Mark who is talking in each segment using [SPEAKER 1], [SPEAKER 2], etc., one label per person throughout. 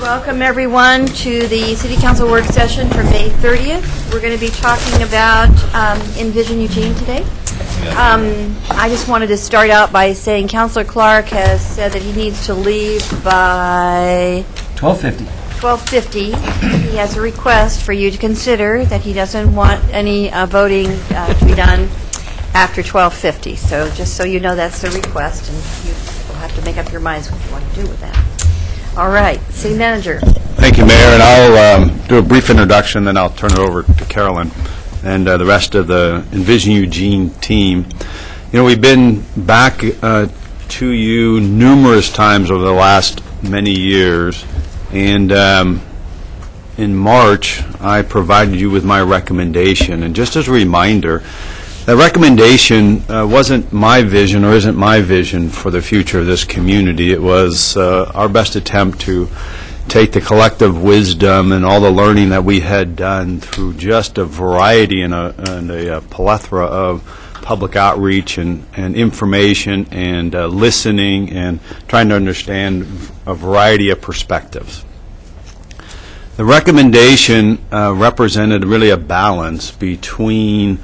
[SPEAKER 1] Welcome, everyone, to the City Council work session for May 30th. We're going to be talking about Envision Eugene today. I just wanted to start out by saying Councilor Clark has said that he needs to leave by 12:50. He has a request for you to consider that he doesn't want any voting to be done after 12:50. So just so you know, that's the request, and you will have to make up your minds what you want to do with that. All right, City Manager.
[SPEAKER 2] Thank you, Mayor, and I'll do a brief introduction, then I'll turn it over to Carolyn and the rest of the Envision Eugene team. You know, we've been back to you numerous times over the last many years, and in March, I provided you with my recommendation, and just as a reminder, that recommendation wasn't my vision or isn't my vision for the future of this community. It was our best attempt to take the collective wisdom and all the learning that we had done through just a variety and a plethora of public outreach and information and listening and trying to understand a variety of perspectives. The recommendation represented really a balance between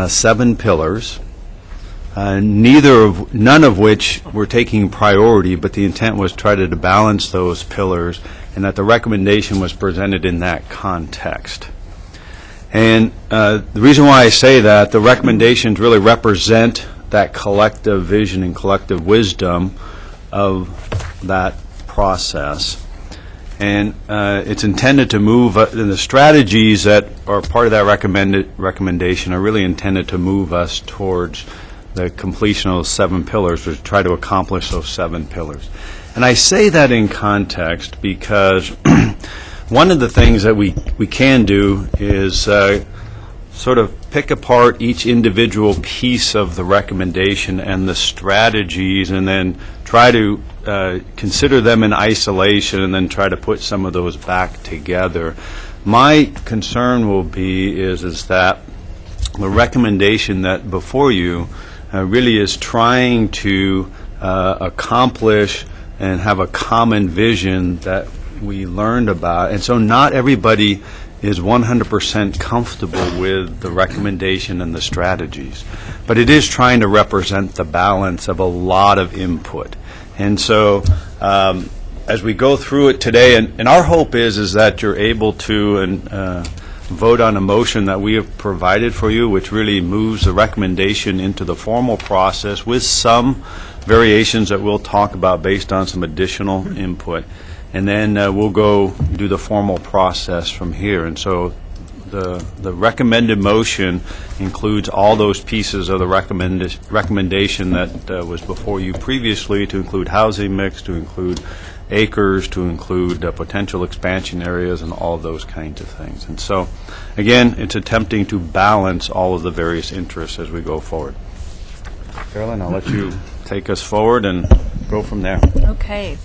[SPEAKER 2] 7 pillars, none of which were taking priority, but the intent was to try to balance those pillars, and that the recommendation was presented in that context. And the reason why I say that, the recommendations really represent that collective vision and collective wisdom of that process. And it's intended to move, and the strategies that are part of that recommendation are really intended to move us towards the completion of those 7 pillars, or to try to accomplish those 7 pillars. And I say that in context because one of the things that we can do is sort of pick apart each individual piece of the recommendation and the strategies, and then try to consider them in isolation, and then try to put some of those back together. My concern will be is that the recommendation that before you really is trying to accomplish and have a common vision that we learned about, and so not everybody is 100% comfortable with the recommendation and the strategies, but it is trying to represent the balance of a lot of input. And so as we go through it today, and our hope is that you're able to vote on a motion that we have provided for you, which really moves the recommendation into the formal process with some variations that we'll talk about based on some additional input. And then we'll go do the formal process from here. And so the recommended motion includes all those pieces of the recommendation that was before you previously, to include housing mix, to include acres, to include potential expansion areas, and all of those kinds of things. And so, again, it's attempting to balance all of the various interests as we go forward. Carolyn, I'll let you take us forward and go from there.
[SPEAKER 3] Okay.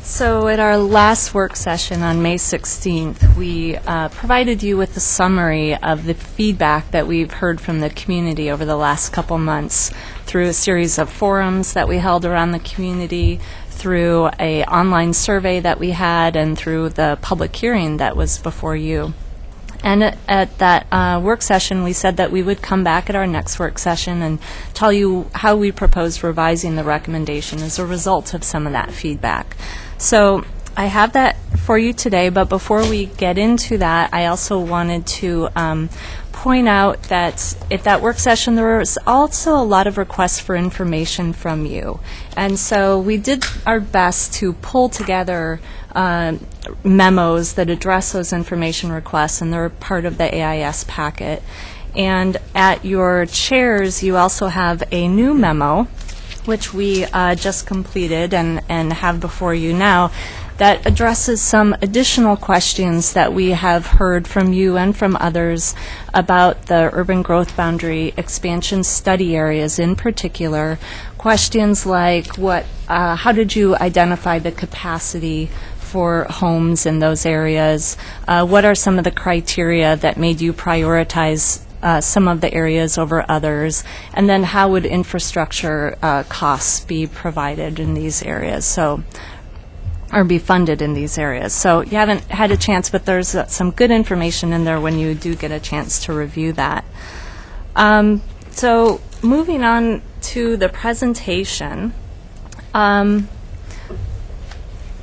[SPEAKER 3] So at our last work session on May 16th, we provided you with a summary of the feedback that we've heard from the community over the last couple months through a series of forums that we held around the community, through an online survey that we had, and through the public hearing that was before you. And at that work session, we said that we would come back at our next work session and tell you how we proposed revising the recommendation as a result of some of that feedback. So I have that for you today, but before we get into that, I also wanted to point out that at that work session there was also a lot of requests for information from you. And so we did our best to pull together memos that address those information requests, and they're part of the AIS packet. And at your chairs, you also have a new memo, which we just completed and have before you now, that addresses some additional questions that we have heard from you and from others about the urban growth boundary expansion study areas in particular. Questions like how did you identify the capacity for homes in those areas? What are some of the criteria that made you prioritize some of the areas over others? And then how would infrastructure costs be provided in these areas? So or be funded in these areas. So you haven't had a chance, but there's some good information in there when you do get a chance to review that. So moving on to the presentation,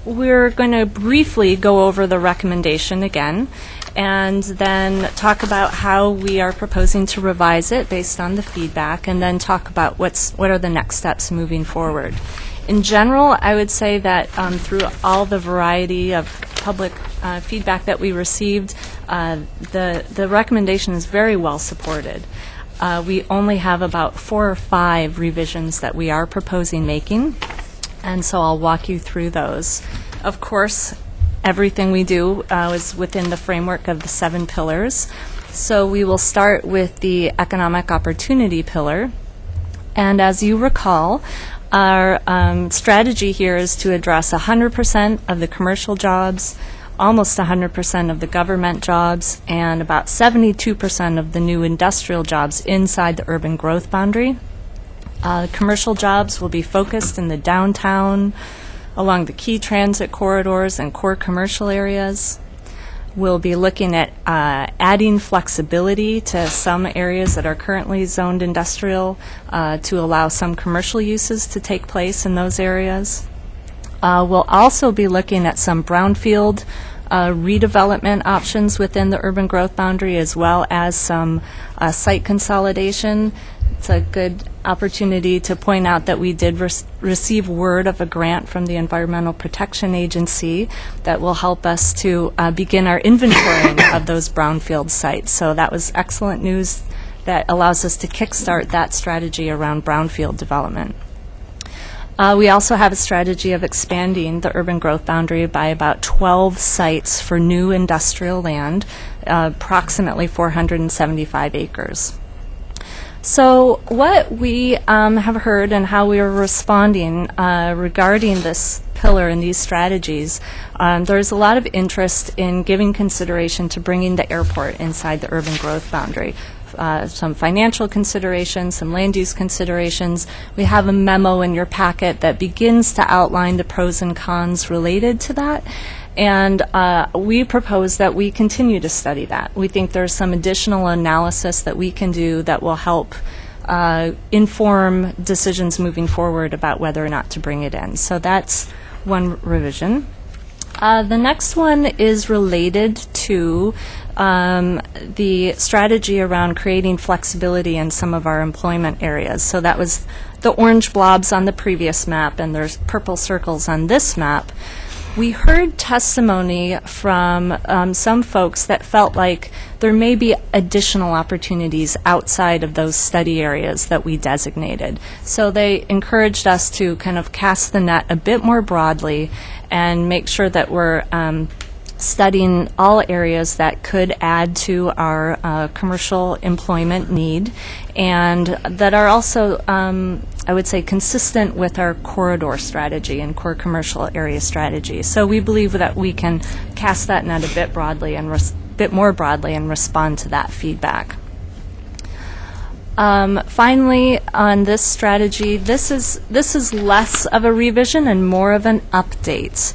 [SPEAKER 3] we're going to briefly go over the recommendation again, and then talk about how we are proposing to revise it based on the feedback, and then talk about what are the next steps moving forward. In general, I would say that through all the variety of public feedback that we received, the recommendation is very well supported. We only have about 4 or 5 revisions that we are proposing making, and so I'll walk you through those. Of course, everything we do is within the framework of the 7 pillars. So we will start with the economic opportunity pillar. And as you recall, our strategy here is to address 100% of the commercial jobs, almost 100% of the government jobs, and about 72% of the new industrial jobs inside the urban growth boundary. Commercial jobs will be focused in the downtown, along the key transit corridors and core commercial areas. We'll be looking at adding flexibility to some areas that are currently zoned industrial to allow some commercial uses to take place in those areas. We'll also be looking at some brownfield redevelopment options within the urban growth boundary, as well as some site consolidation. It's a good opportunity to point out that we did receive word of a grant from the Environmental Protection Agency that will help us to begin our inventorying of those brownfield sites. So that was excellent news that allows us to kickstart that strategy around brownfield development. We also have a strategy of expanding the urban growth boundary by about 12 sites for new industrial land, approximately 475 acres. So what we have heard and how we are responding regarding this pillar and these strategies, there's a lot of interest in giving consideration to bringing the airport inside the urban growth boundary. Some financial considerations, some land use considerations. We have a memo in your packet that begins to outline the pros and cons related to that. And we propose that we continue to study that. We think there's some additional analysis that we can do that will help inform decisions moving forward about whether or not to bring it in. So that's one revision. The next one is related to the strategy around creating flexibility in some of our employment areas. So that was the orange blobs on the previous map, and there's purple circles on this map. We heard testimony from some folks that felt like there may be additional opportunities outside of those study areas that we designated. So they encouraged us to kind of cast the net a bit more broadly and make sure that we're studying all areas that could add to our commercial employment need, and that are also, I would say, consistent with our corridor strategy and core commercial area strategy. So we believe that we can cast that net a bit broadly and bit more broadly and respond to that feedback. Finally, on this strategy, this is less of a revision and more of an update.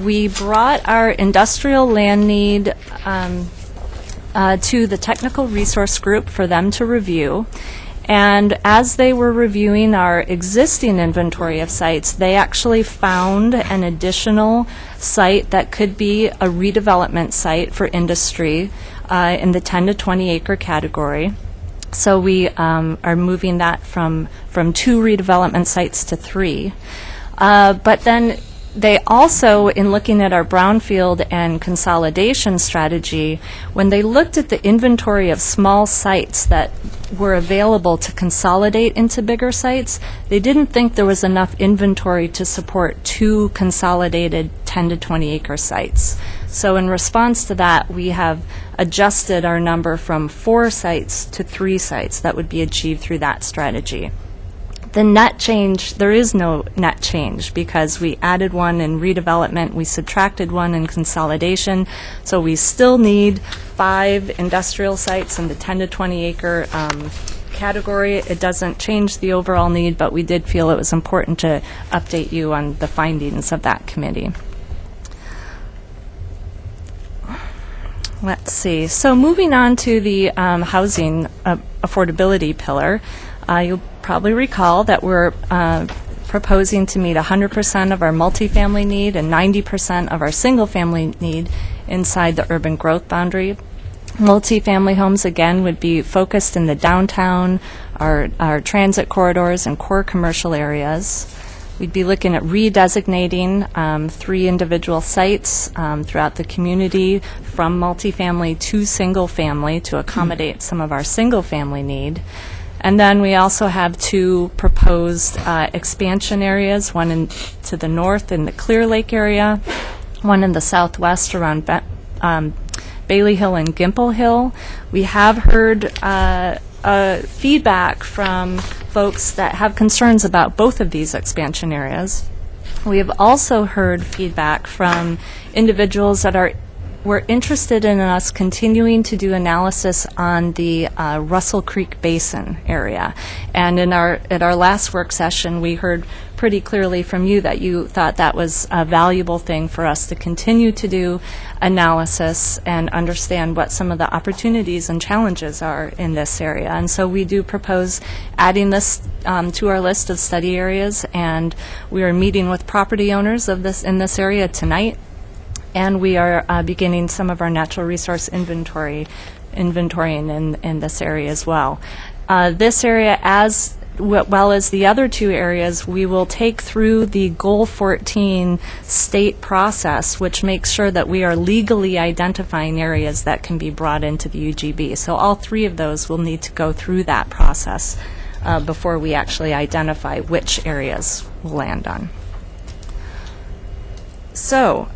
[SPEAKER 3] We brought our industrial land need to the technical resource group for them to review. And as they were reviewing our existing inventory of sites, they actually found an additional site that could be a redevelopment site for industry in the 10 to 20 acre category. So we are moving that from 2 redevelopment sites to 3. But then they also, in looking at our brownfield and consolidation strategy, when they looked at the inventory of small sites that were available to consolidate into bigger sites, they didn't think there was enough inventory to support 2 consolidated 10 to 20 acre sites. So in response to that, we have adjusted our number from 4 sites to 3 sites that would be achieved through that strategy. The net change, there is no net change because we added 1 in redevelopment, we subtracted 1 in consolidation, so we still need 5 industrial sites in the 10 to 20 acre category. It doesn't change the overall need, but we did feel it was important to update you on the findings of that committee. Let's see. So moving on to the housing affordability pillar, you'll probably recall that we're proposing to meet 100% of our multifamily need and 90% of our single-family need inside the urban growth boundary. Multifamily homes, again, would be focused in the downtown, our transit corridors, and core commercial areas. We'd be looking at redesignating 3 individual sites throughout the community from multifamily to single-family to accommodate some of our single-family need. And then we also have 2 proposed expansion areas, one to the north in the Clear Lake area, one in the southwest around Bailey Hill and Gimple Hill. We have heard feedback from folks that have concerns about both of these expansion areas. We have also heard feedback from individuals that were interested in us continuing to do analysis on the Russell Creek Basin area. And at our last work session, we heard pretty clearly from you that you thought that was a valuable thing for us to continue to do analysis and understand what some of the opportunities and challenges are in this area. And so we do propose adding this to our list of study areas, and we are meeting with property owners in this area tonight. And we are beginning some of our natural resource inventorying in this area as well. This area, as well as the other 2 areas, we will take through the Goal 14 state process, which makes sure that we are legally identifying areas that can be brought into the UGB. So all 3 of those will need to go through that process before we actually identify which areas we'll land on. So,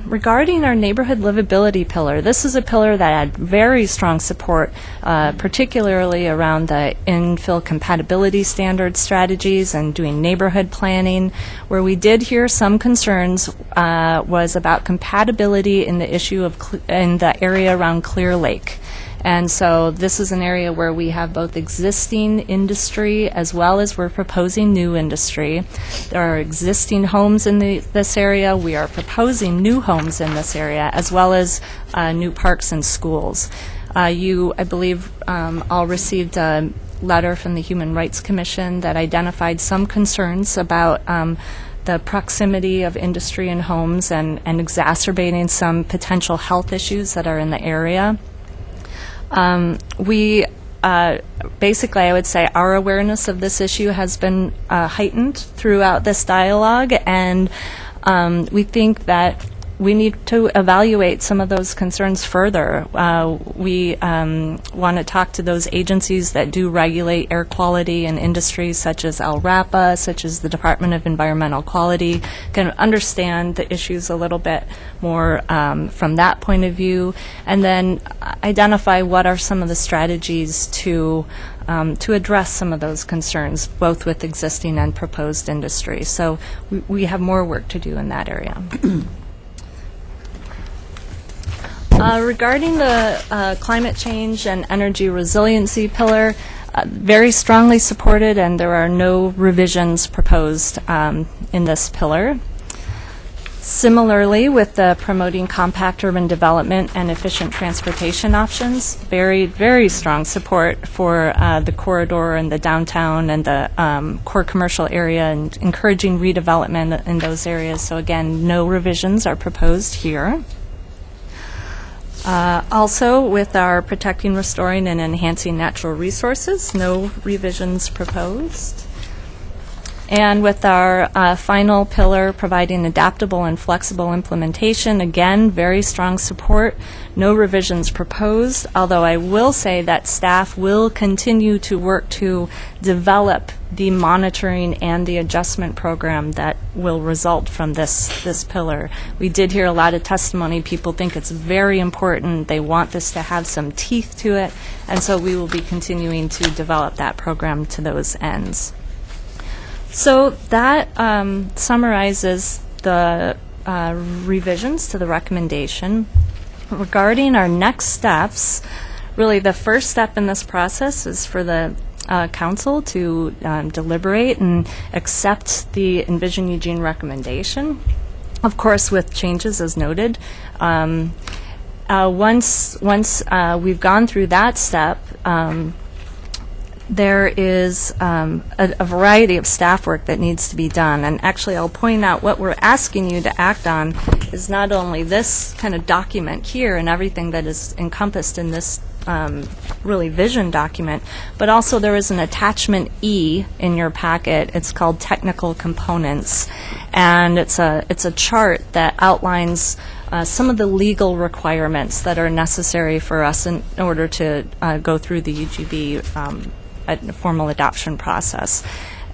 [SPEAKER 3] regarding our neighborhood livability pillar, this is a pillar that had very strong support, particularly around the infill compatibility standard strategies and doing neighborhood planning. Where we did hear some concerns was about compatibility in the issue of in the area around Clear Lake. And so this is an area where we have both existing industry as well as we're proposing new industry. There are existing homes in this area. We are proposing new homes in this area, as well as new parks and schools. You, I believe, all received a letter from the Human Rights Commission that identified some concerns about the proximity of industry and homes and exacerbating some potential health issues that are in the area. Basically, I would say our awareness of this issue has been heightened throughout this dialogue, and we think that we need to evaluate some of those concerns further. We want to talk to those agencies that do regulate air quality in industries such as LRAPA, such as the Department of Environmental Quality, kind of understand the issues a little bit more from that point of view, and then identify what are some of the strategies to address some of those concerns, both with existing and proposed industry. So we have more work to do in that area. Regarding the climate change and energy resiliency pillar, very strongly supported, and there are no revisions proposed in this pillar. Similarly, with the promoting compact urban development and efficient transportation options, very, very strong support for the corridor and the downtown and the core commercial area, and encouraging redevelopment in those areas. So again, no revisions are proposed here. Also, with our protecting, restoring, and enhancing natural resources, no revisions proposed. And with our final pillar, providing adaptable and flexible implementation, again, very strong support, no revisions proposed, although I will say that staff will continue to work to develop the monitoring and the adjustment program that will result from this pillar. We did hear a lot of testimony. People think it's very important. They want this to have some teeth to it, and so we will be continuing to develop that program to those ends. So that summarizes the revisions to the recommendation. Regarding our next steps, really the first step in this process is for the council to deliberate and accept the Envision Eugene recommendation, of course with changes as noted. Once we've gone through that step, there is a variety of staff work that needs to be done. And actually, I'll point out what we're asking you to act on is not only this kind of document here and everything that is encompassed in this really vision document, but also there is an attachment E in your packet. It's called technical components, and it's a chart that outlines some of the legal requirements that are necessary for us in order to go through the UGB formal adoption process.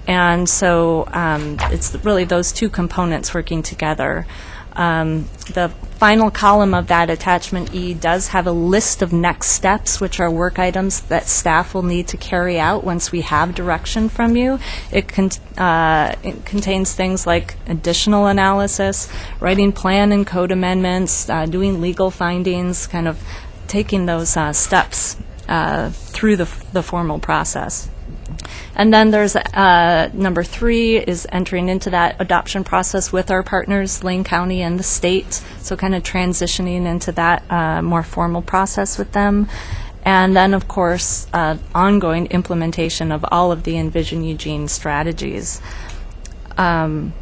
[SPEAKER 3] And so it's really those two components working together. The final column of that attachment E does have a list of next steps, which are work items that staff will need to carry out once we have direction from you. It contains things like additional analysis, writing plan and code amendments, doing legal findings, kind of taking those steps through the formal process. And then there's number 3 is entering into that adoption process with our partners, Lane County and the state, so kind of transitioning into that more formal process with them. And then, of course, ongoing implementation of all of the Envision Eugene strategies. And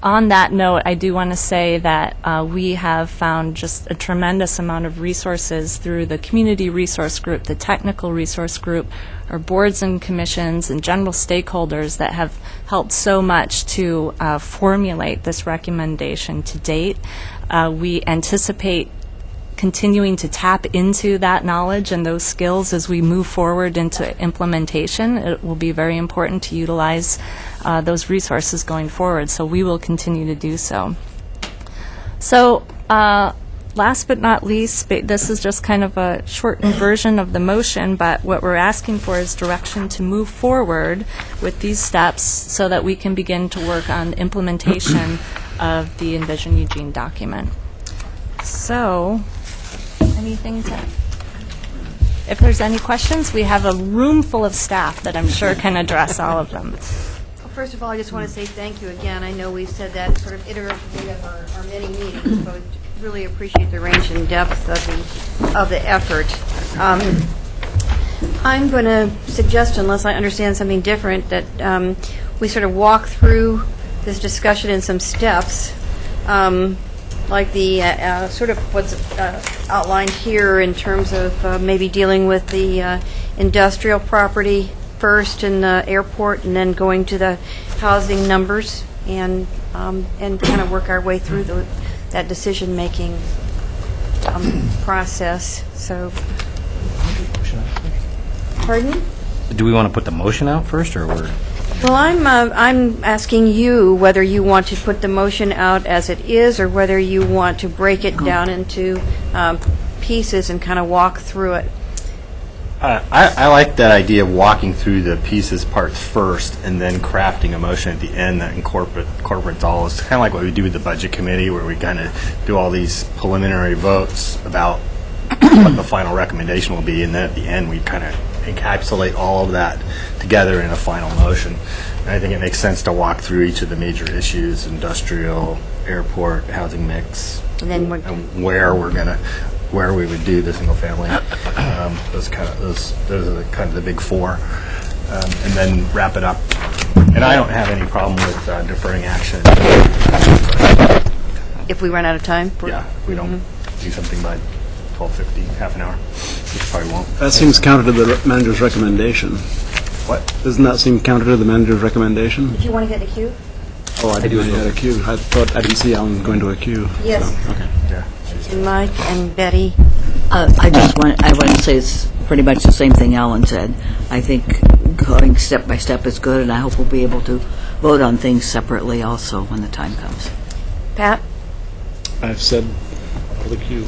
[SPEAKER 3] on that note, I do want to say that we have found just a tremendous amount of resources through the community resource group, the technical resource group, our boards and commissions and general stakeholders that have helped so much to formulate this recommendation to date. We anticipate continuing to tap into that knowledge and those skills as we move forward into implementation. It will be very important to utilize those resources going forward, so we will continue to do so. So last but not least, this is just kind of a shortened version of the motion, but what we're asking for is direction to move forward with these steps so that we can begin to work on implementation of the Envision Eugene document. So, anything to... If there's any questions, we have a room full of staff that I'm sure can address all of them.
[SPEAKER 1] First of all, I just want to say thank you again. I know we've said that sort of iteratively of our many meetings, but we really appreciate the range and depth of the effort. I'm going to suggest, unless I understand something different, that we sort of walk through this discussion in some steps, like the sort of what's outlined here in terms of maybe dealing with the industrial property first in the airport, and then going to the housing numbers, and kind of work our way through that decision-making process. So, pardon?
[SPEAKER 4] Do we want to put the motion out first, or we're...
[SPEAKER 1] Well, I'm asking you whether you want to put the motion out as it is, or whether you want to break it down into pieces and kind of walk through it.
[SPEAKER 5] I like that idea of walking through the pieces parts first and then crafting a motion at the end that incorporates all. It's kind of like what we do with the budget committee, where we kind of do all these preliminary votes about what the final recommendation will be, and then at the end we kind of encapsulate all of that together in a final motion. And I think it makes sense to walk through each of the major issues: industrial, airport, housing mix,
[SPEAKER 1] And then
[SPEAKER 5] and where we would do the single family. Those are the kind of the big 4, and then wrap it up. And I don't have any problem with deferring action.
[SPEAKER 1] if we run out of time?
[SPEAKER 5] Yeah, if we don't do something by 12:50, half an hour, which probably won't.
[SPEAKER 6] That seems counter to the manager's recommendation.
[SPEAKER 5] What?
[SPEAKER 6] Doesn't that seem counter to the manager's recommendation?
[SPEAKER 1] Did you want to get in the queue?
[SPEAKER 6] Oh, I didn't know you had a queue. I thought I didn't see Alan going to a queue.
[SPEAKER 1] Yes.
[SPEAKER 6] So, okay.
[SPEAKER 5] Yeah.
[SPEAKER 1] And Mike and Betty.
[SPEAKER 7] I want to say it's pretty much the same thing Alan said. I think going step by step is good, and I hope we'll be able to vote on things separately also when the time comes.
[SPEAKER 1] Pat?
[SPEAKER 6] I've said for the queue.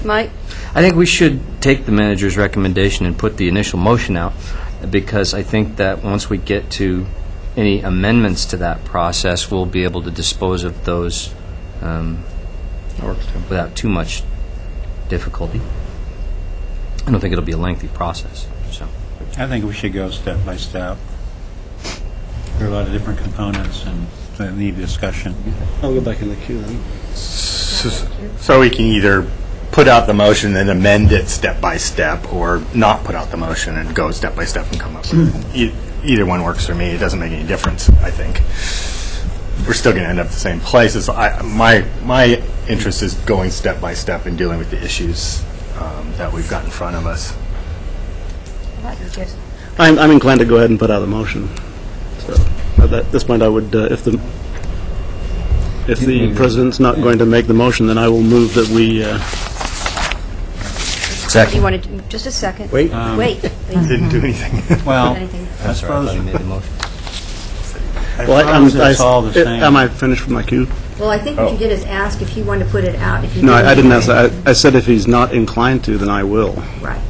[SPEAKER 1] Mike?
[SPEAKER 4] I think we should take the manager's recommendation and put the initial motion out, because I think that once we get to any amendments to that process, we'll be able to dispose of those without too much difficulty. I don't think it'll be a lengthy process. So,
[SPEAKER 8] I think we should go step by step. There are a lot of different components and that need discussion.
[SPEAKER 6] I'll go back in the queue then.
[SPEAKER 5] So we can either put out the motion and amend it step by step, or not put out the motion and go step by step and come up with it. Either one works for me. It doesn't make any difference, I think. We're still going to end up the same place. My interest is going step by step and dealing with the issues that we've got in front of us.
[SPEAKER 6] I'm inclined to go ahead and put out a motion. So at this point, I would, if the president's not going to make the motion, then I will move that we.
[SPEAKER 1] Do you want to, just a second.
[SPEAKER 6] Wait.
[SPEAKER 1] Wait.
[SPEAKER 5] Didn't do anything.
[SPEAKER 8] Well,
[SPEAKER 1] Anything?
[SPEAKER 8] I suppose
[SPEAKER 4] you made the motion.
[SPEAKER 8] it's all the same.
[SPEAKER 6] Am I finished with my cue?
[SPEAKER 1] Well, I think what you did is ask if you wanted to put it out. If you
[SPEAKER 6] No, I didn't ask that. I said if he's not inclined to, then I will.
[SPEAKER 1] Right.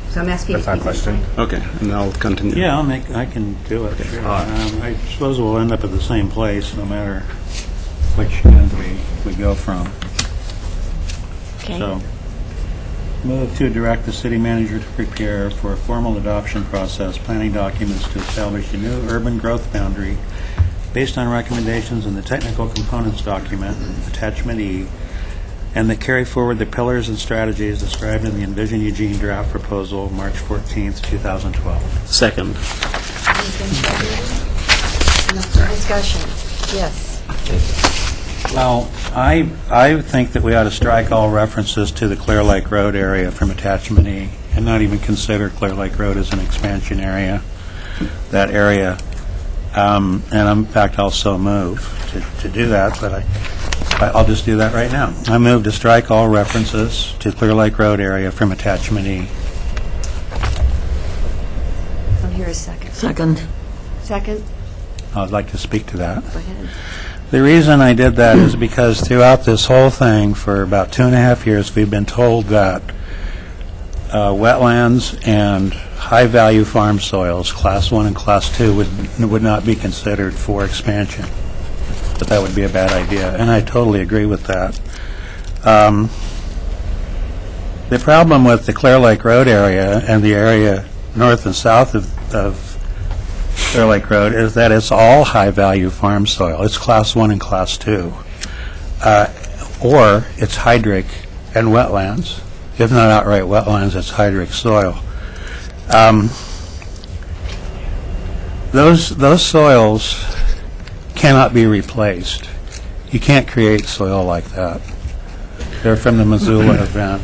[SPEAKER 1] So I'm asking
[SPEAKER 5] That's
[SPEAKER 1] if
[SPEAKER 5] my
[SPEAKER 1] he's
[SPEAKER 5] question.
[SPEAKER 1] inclined.
[SPEAKER 6] Okay, and I'll continue.
[SPEAKER 8] Yeah, I can do it. Sure. I suppose we'll end up at the same place, no matter which end we go from.
[SPEAKER 1] Okay.
[SPEAKER 8] So, move to direct the city manager to prepare for a formal adoption process, planning documents to establish a new urban growth boundary based on recommendations in the technical components document, attachment E, and that carry forward the pillars and strategies described in the Envision Eugene draft proposal, March 14th, 2012.
[SPEAKER 6] Second.
[SPEAKER 1] Discussion. Yes.
[SPEAKER 8] Well, I think that we ought to strike all references to the Clear Lake Road area from attachment E and not even consider Clear Lake Road as an expansion area, that area. And in fact, I'll so move to do that, but I'll just do that right now. I move to strike all references to Clear Lake Road area from attachment E.
[SPEAKER 1] I'll hear a second.
[SPEAKER 7] Second.
[SPEAKER 1] Second?
[SPEAKER 8] I'd like to speak to that.
[SPEAKER 1] Go ahead.
[SPEAKER 8] The reason I did that is because throughout this whole thing, for about 2.5 years, we've been told that wetlands and high-value farm soils, Class 1 and Class 2, would not be considered for expansion, that that would be a bad idea, and I totally agree with that. The problem with the Clear Lake Road area and the area north and south of Clear Lake Road is that it's all high-value farm soil. It's Class 1 and Class 2. Or it's hydric and wetlands. If not outright wetlands, it's hydric soil. Those soils cannot be replaced. You can't create soil like that. They're from the Missoula event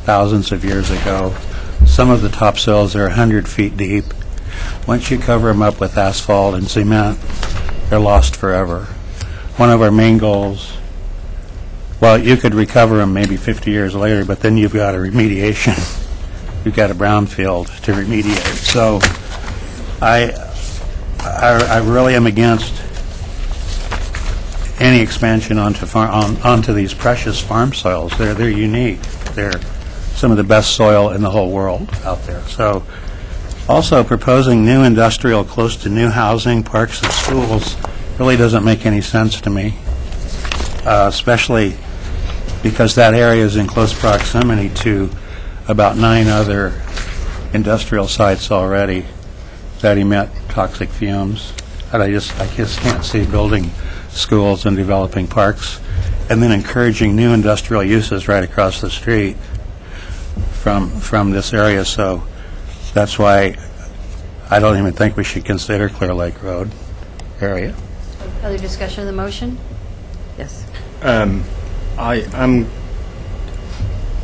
[SPEAKER 8] thousands of years ago. Some of the topsoils are 100 feet deep. Once you cover them up with asphalt and cement, they're lost forever. One of our main goals, well, you could recover them maybe 50 years later, but then you've got a remediation. You've got a brownfield to remediate. So I really am against any expansion onto these precious farm soils. They're unique. They're some of the best soil in the whole world out there. So also proposing new industrial close to new housing, parks, and schools really doesn't make any sense to me, especially because that area is in close proximity to about 9 other industrial sites already that emit toxic fumes. And I just can't see building schools and developing parks and then encouraging new industrial uses right across the street from this area. So that's why I don't even think we should consider Clear Lake Road area.
[SPEAKER 1] Other discussion of the motion? Yes.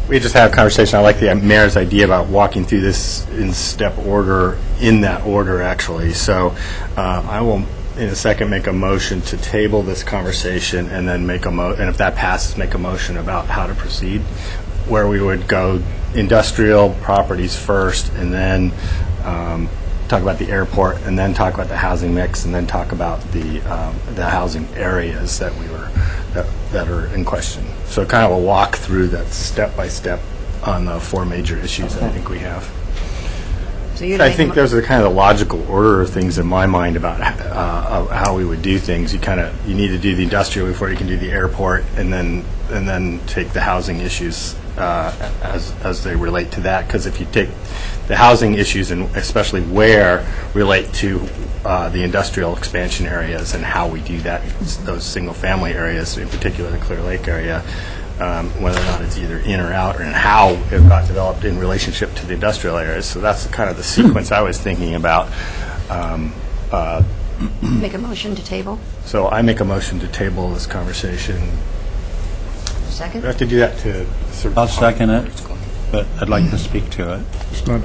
[SPEAKER 5] We just had a conversation. I like the mayor's idea about walking through this in step order, in that order, actually. So I will, in a second, make a motion to table this conversation and then make and if that passes, make a motion about how to proceed, where we would go industrial properties first and then talk about the airport and then talk about the housing mix and then talk about the housing areas that that are in question. So kind of a walk through that step by step on the 4 major issues that I think we have.
[SPEAKER 1] So you'd
[SPEAKER 5] I
[SPEAKER 1] make a
[SPEAKER 5] think
[SPEAKER 1] mo-
[SPEAKER 5] those are kind of the logical order of things in my mind about how we would do things. You need to do the industrial before you can do the airport, and then take the housing issues as they relate to that, because if you take the housing issues, and especially where, relate to the industrial expansion areas and how we do that, those single-family areas, in particular the Clear Lake area, whether or not it's either in or out, and how it got developed in relationship to the industrial areas. So that's kind of the sequence I was thinking about.
[SPEAKER 1] Make a motion to table.
[SPEAKER 5] So I make a motion to table this conversation.
[SPEAKER 1] Second?
[SPEAKER 5] We have to do that to...
[SPEAKER 8] I'll second it, but I'd like to speak to it.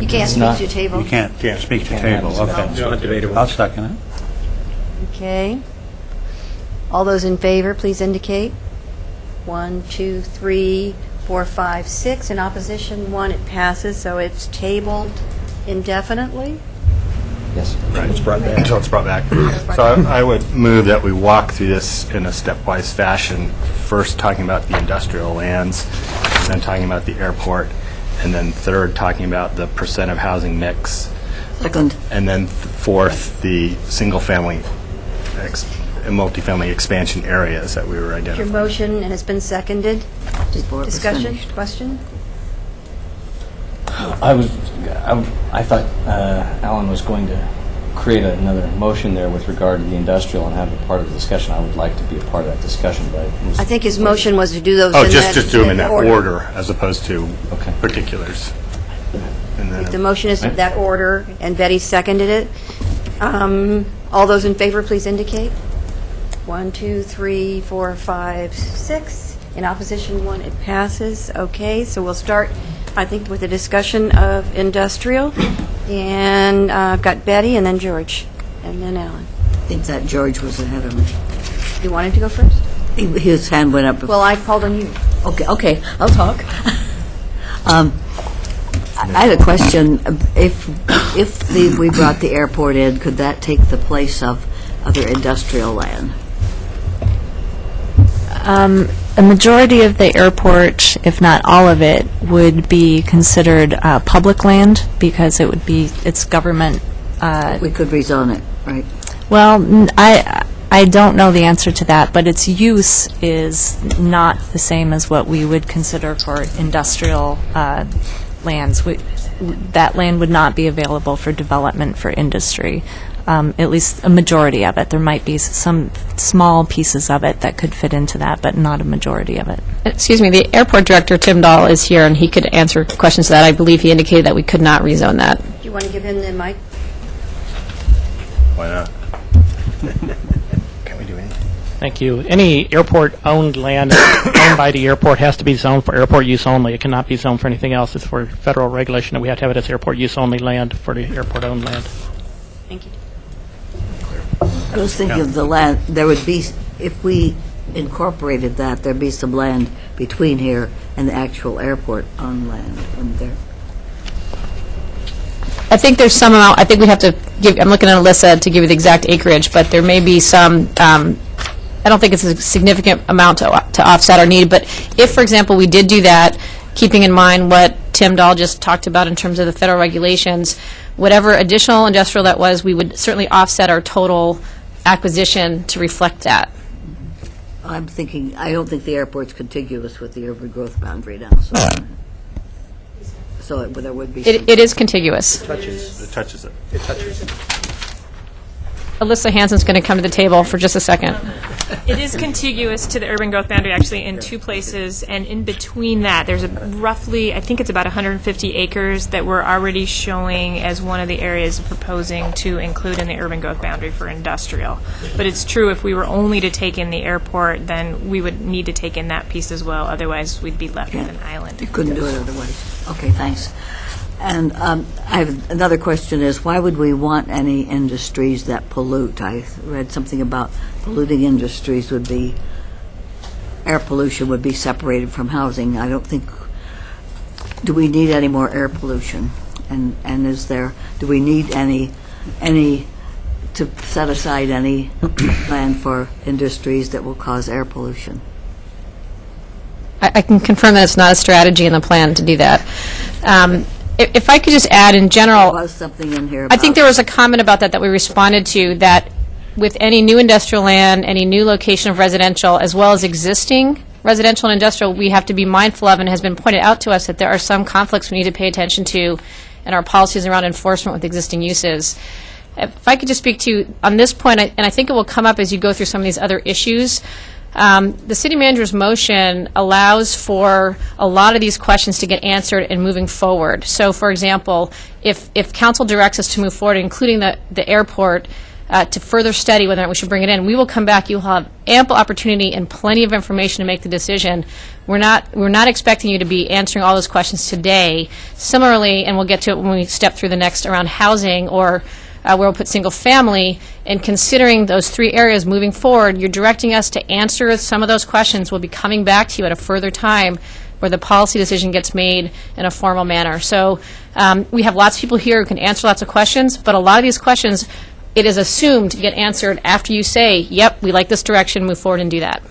[SPEAKER 1] You can't speak to table.
[SPEAKER 8] You can't speak to table, okay. I'll second it.
[SPEAKER 1] Okay. All those in favor, please indicate. 1, 2, 3, 4, 5, 6. In opposition, 1. It passes, so it's tabled indefinitely.
[SPEAKER 4] Yes.
[SPEAKER 5] Right. Until it's brought back. So I would move that we walk through this in a stepwise fashion, first talking about the industrial lands, then talking about the airport, and then third, talking about the percent of housing mix.
[SPEAKER 7] Second.
[SPEAKER 5] And then fourth, the single-family and multifamily expansion areas that we were
[SPEAKER 1] Your
[SPEAKER 5] identifying.
[SPEAKER 1] motion has been seconded.
[SPEAKER 7] Before it was
[SPEAKER 1] Discussion,
[SPEAKER 7] finished.
[SPEAKER 1] question?
[SPEAKER 4] I thought Alan was going to create another motion there with regard to the industrial and have it part of the discussion. I would like to be a part of that discussion, but
[SPEAKER 1] I think his motion was to do those
[SPEAKER 5] Oh,
[SPEAKER 1] in
[SPEAKER 5] just do them in that
[SPEAKER 1] order.
[SPEAKER 5] order as opposed to
[SPEAKER 4] Okay.
[SPEAKER 5] particulars. And then
[SPEAKER 1] The motion is in that order, and Betty seconded it. All those in favor, please indicate. 1, 2, 3, 4, 5, 6. In opposition, 1. It passes. Okay, so we'll start, I think, with a discussion of industrial. And I've got Betty, and then George, and then Alan.
[SPEAKER 7] I think that George was ahead of me.
[SPEAKER 1] You wanted to go first?
[SPEAKER 7] His hand went up.
[SPEAKER 1] Well, I called on you.
[SPEAKER 7] Okay, I'll talk. I had a question. If we brought the airport in, could that take the place of other industrial land?
[SPEAKER 3] A majority of the airport, if not all of it, would be considered public land because it would be, it's government.
[SPEAKER 7] We could rezone it, right?
[SPEAKER 3] Well, I don't know the answer to that, but its use is not the same as what we would consider for industrial lands. That land would not be available for development for industry, at least a majority of it. There might be some small pieces of it that could fit into that, but not a majority of it.
[SPEAKER 9] Excuse me, the airport director, Tim Dahl, is here, and he could answer questions to that. I believe he indicated that we could not rezone that.
[SPEAKER 1] Do you want to give him the mic?
[SPEAKER 5] why not? Can we do anything?
[SPEAKER 10] Thank you. Any airport-owned land owned by the airport has to be zoned for airport use only. It cannot be zoned for anything else. It's for federal regulation that we have to have it as airport use only land for the airport-owned land.
[SPEAKER 1] Thank you.
[SPEAKER 7] I was thinking of the land, there would be, if we incorporated that, there'd be some land between here and the actual airport on land, wouldn't there?
[SPEAKER 9] I think there's some amount, I think we'd have to give, I'm looking at Alyssa to give you the exact acreage, but there may be some, I don't think it's a significant amount to offset our need, but if, for example, we did do that, keeping in mind what Tim Dahl just talked about in terms of the federal regulations, whatever additional industrial that was, we would certainly offset our total acquisition to reflect that.
[SPEAKER 7] I'm thinking, I don't think the airport's contiguous with the urban growth boundary now, so there would be some.
[SPEAKER 9] It is contiguous.
[SPEAKER 5] It touches it.
[SPEAKER 9] Alyssa Hansen's going to come to the table for just a second.
[SPEAKER 11] It is contiguous to the urban growth boundary, actually, in two places, and in between that, there's a roughly, I think it's about 150 acres that we're already showing as one of the areas proposing to include in the urban growth boundary for industrial. But it's true, if we were only to take in the airport, then we would need to take in that piece as well, otherwise we'd be left with an island.
[SPEAKER 7] You couldn't do it otherwise. Okay, thanks. And I have another question is, why would we want any industries that pollute? I read something about polluting industries would be, air pollution would be separated from housing. I don't think, do we need any more air pollution? And is there, do we need any, to set aside any plan for industries that will cause air pollution?
[SPEAKER 9] I can confirm that it's not a strategy in the plan to do that. If I could just add, in general,
[SPEAKER 7] There was something in here
[SPEAKER 9] I think
[SPEAKER 7] about-
[SPEAKER 9] there was a comment about that we responded to, that with any new industrial land, any new location of residential, as well as existing residential and industrial, we have to be mindful of, and has been pointed out to us, that there are some conflicts we need to pay attention to in our policies around enforcement with existing uses. If I could just speak to, on this point, and I think it will come up as you go through some of these other issues, the city manager's motion allows for a lot of these questions to get answered and moving forward. So, for example, if council directs us to move forward, including the airport, to further study whether or not we should bring it in, we will come back. You'll have ample opportunity and plenty of information to make the decision. We're not expecting you to be answering all those questions today. Similarly, and we'll get to it when we step through the next around housing, or where we'll put single family, and considering those 3 areas moving forward, you're directing us to answer some of those questions. We'll be coming back to you at a further time where the policy decision gets made in a formal manner. So we have lots of people here who can answer lots of questions, but a lot of these questions, it is assumed to get answered after you say, yep, we like this direction, move forward and do that.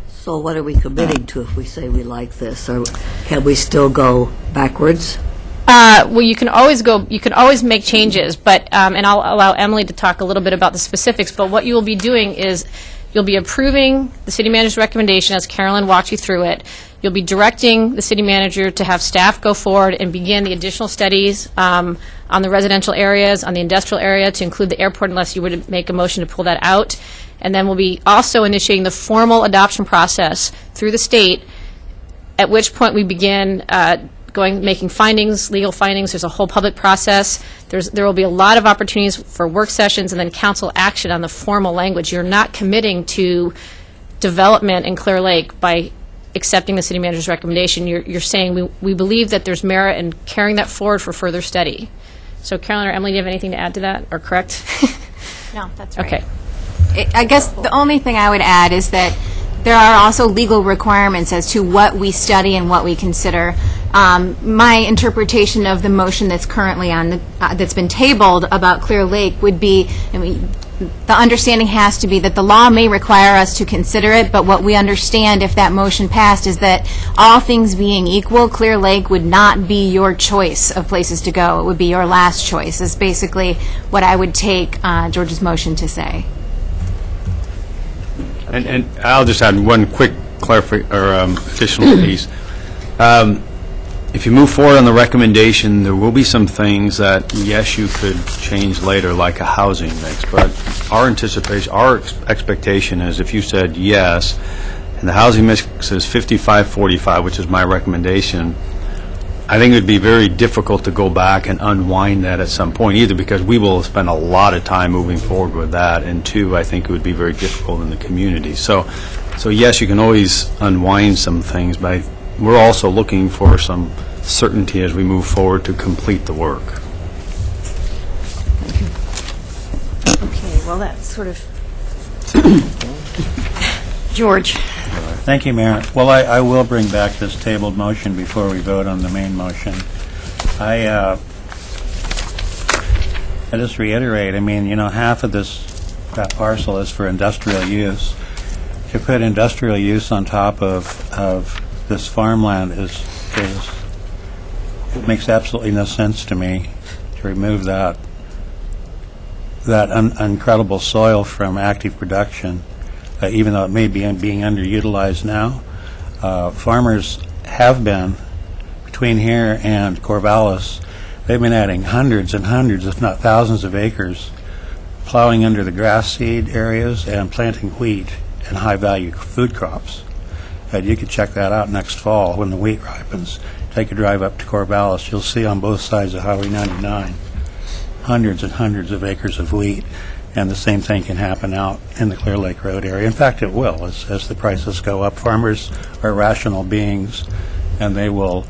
[SPEAKER 7] So what are we committing to if we say we like this? Or can we still go backwards?
[SPEAKER 9] Well, you can always make changes, but, and I'll allow Emily to talk a little bit about the specifics, but what you will be doing is you'll be approving the city manager's recommendation as Carolyn walked you through it. You'll be directing the city manager to have staff go forward and begin the additional studies on the residential areas, on the industrial area, to include the airport, unless you would make a motion to pull that out. And then we'll be also initiating the formal adoption process through the state, at which point we begin making findings, legal findings. There's a whole public process. There will be a lot of opportunities for work sessions and then council action on the formal language. You're not committing to development in Clear Lake by accepting the city manager's recommendation. You're saying we believe that there's merit in carrying that forward for further study. So Carolyn or Emily, do you have anything to add to that, or correct?
[SPEAKER 12] No, that's right.
[SPEAKER 9] Okay.
[SPEAKER 12] I guess the only thing I would add is that there are also legal requirements as to what we study and what we consider. My interpretation of the motion that's currently on that's been tabled about Clear Lake would be, the understanding has to be that the law may require us to consider it, but what we understand, if that motion passed, is that all things being equal, Clear Lake would not be your choice of places to go. It would be your last choice, is basically what I would take George's motion to say.
[SPEAKER 2] And I'll just add one quick additional piece. If you move forward on the recommendation, there will be some things that, yes, you could change later, like a housing mix. But our expectation is, if you said yes, and the housing mix is 55-45, which is my recommendation, I think it would be very difficult to go back and unwind that at some point, either because we will spend a lot of time moving forward with that, and 2, I think it would be very difficult in the community. So yes, you can always unwind some things, but we're also looking for some certainty as we move forward to complete the work.
[SPEAKER 1] Okay, well, that's sort of... George.
[SPEAKER 8] Thank you, Mayor. Well, I will bring back this tabled motion before we vote on the main motion. I just reiterate, half of that parcel is for industrial use. To put industrial use on top of this farmland it makes absolutely no sense to me to remove that incredible soil from active production, even though it may be being underutilized now. Farmers have been, between here and Corvallis, they've been adding hundreds and hundreds, if not thousands of acres, plowing under the grass seed areas and planting wheat and high-value food crops. You could check that out next fall when the wheat ripens. Take a drive up to Corvallis. You'll see on both sides of Highway 99 hundreds and hundreds of acres of wheat, and the same thing can happen out in the Clear Lake Road area. In fact, it will as the prices go up. Farmers are rational beings, and they will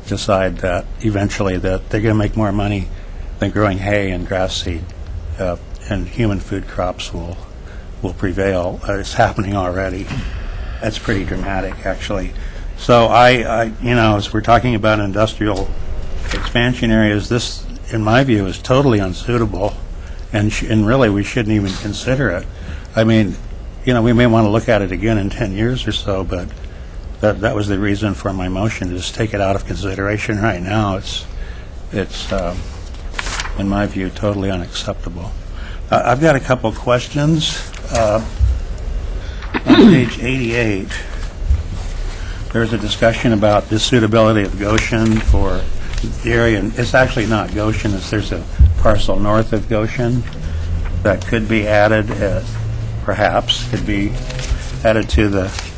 [SPEAKER 8] decide that eventually that they're going to make more money than growing hay and grass seed, and human food crops will prevail. It's happening already. That's pretty dramatic, actually. So as we're talking about industrial expansion areas, this, in my view, is totally unsuitable, and really we shouldn't even consider it. We may want to look at it again in 10 years or so, but that was the reason for my motion, to just take it out of consideration right now. It's in my view, totally unacceptable. I've got a couple questions. On page 88, there's a discussion about the suitability of Goshen for the area. And it's actually not Goshen. There's a parcel north of Goshen that could be added, perhaps, could be added to the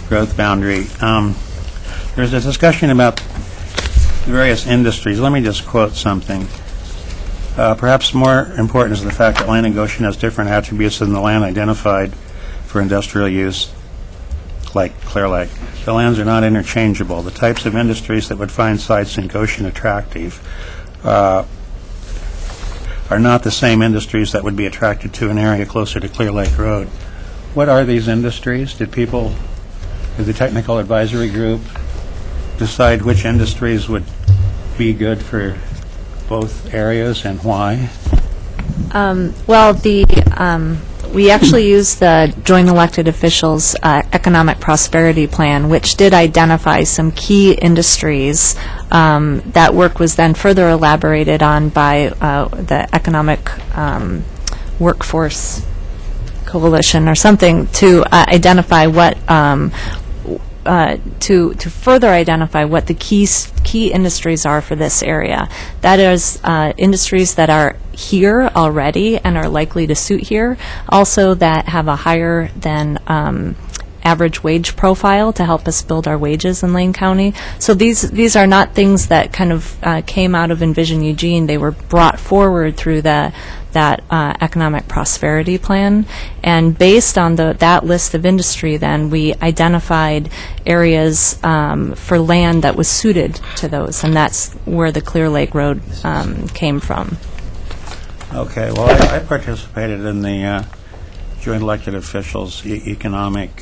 [SPEAKER 8] growth boundary. There's a discussion about various industries. Let me just quote something. Perhaps more important is the fact that land in Goshen has different attributes than the land identified for industrial use, like Clear Lake. The lands are not interchangeable. The types of industries that would find sites in Goshen attractive are not the same industries that would be attracted to an area closer to Clear Lake Road. What are these industries? Did the technical advisory group decide which industries would be good for both areas and why?
[SPEAKER 3] We actually used the Joint Elected Officials Economic Prosperity Plan, which did identify some key industries. That work was then further elaborated on by the Economic Workforce Coalition or something to identify what to further identify what the key industries are for this area. That is industries that are here already and are likely to suit here, also that have a higher than average wage profile to help us build our wages in Lane County. So these are not things that kind of came out of Envision Eugene. They were brought forward through that economic prosperity plan, and based on that list of industry, then we identified areas for land that was suited to those, and that's where the Clear Lake Road came from.
[SPEAKER 8] Okay, well, I participated in the Joint Elected Officials Economic,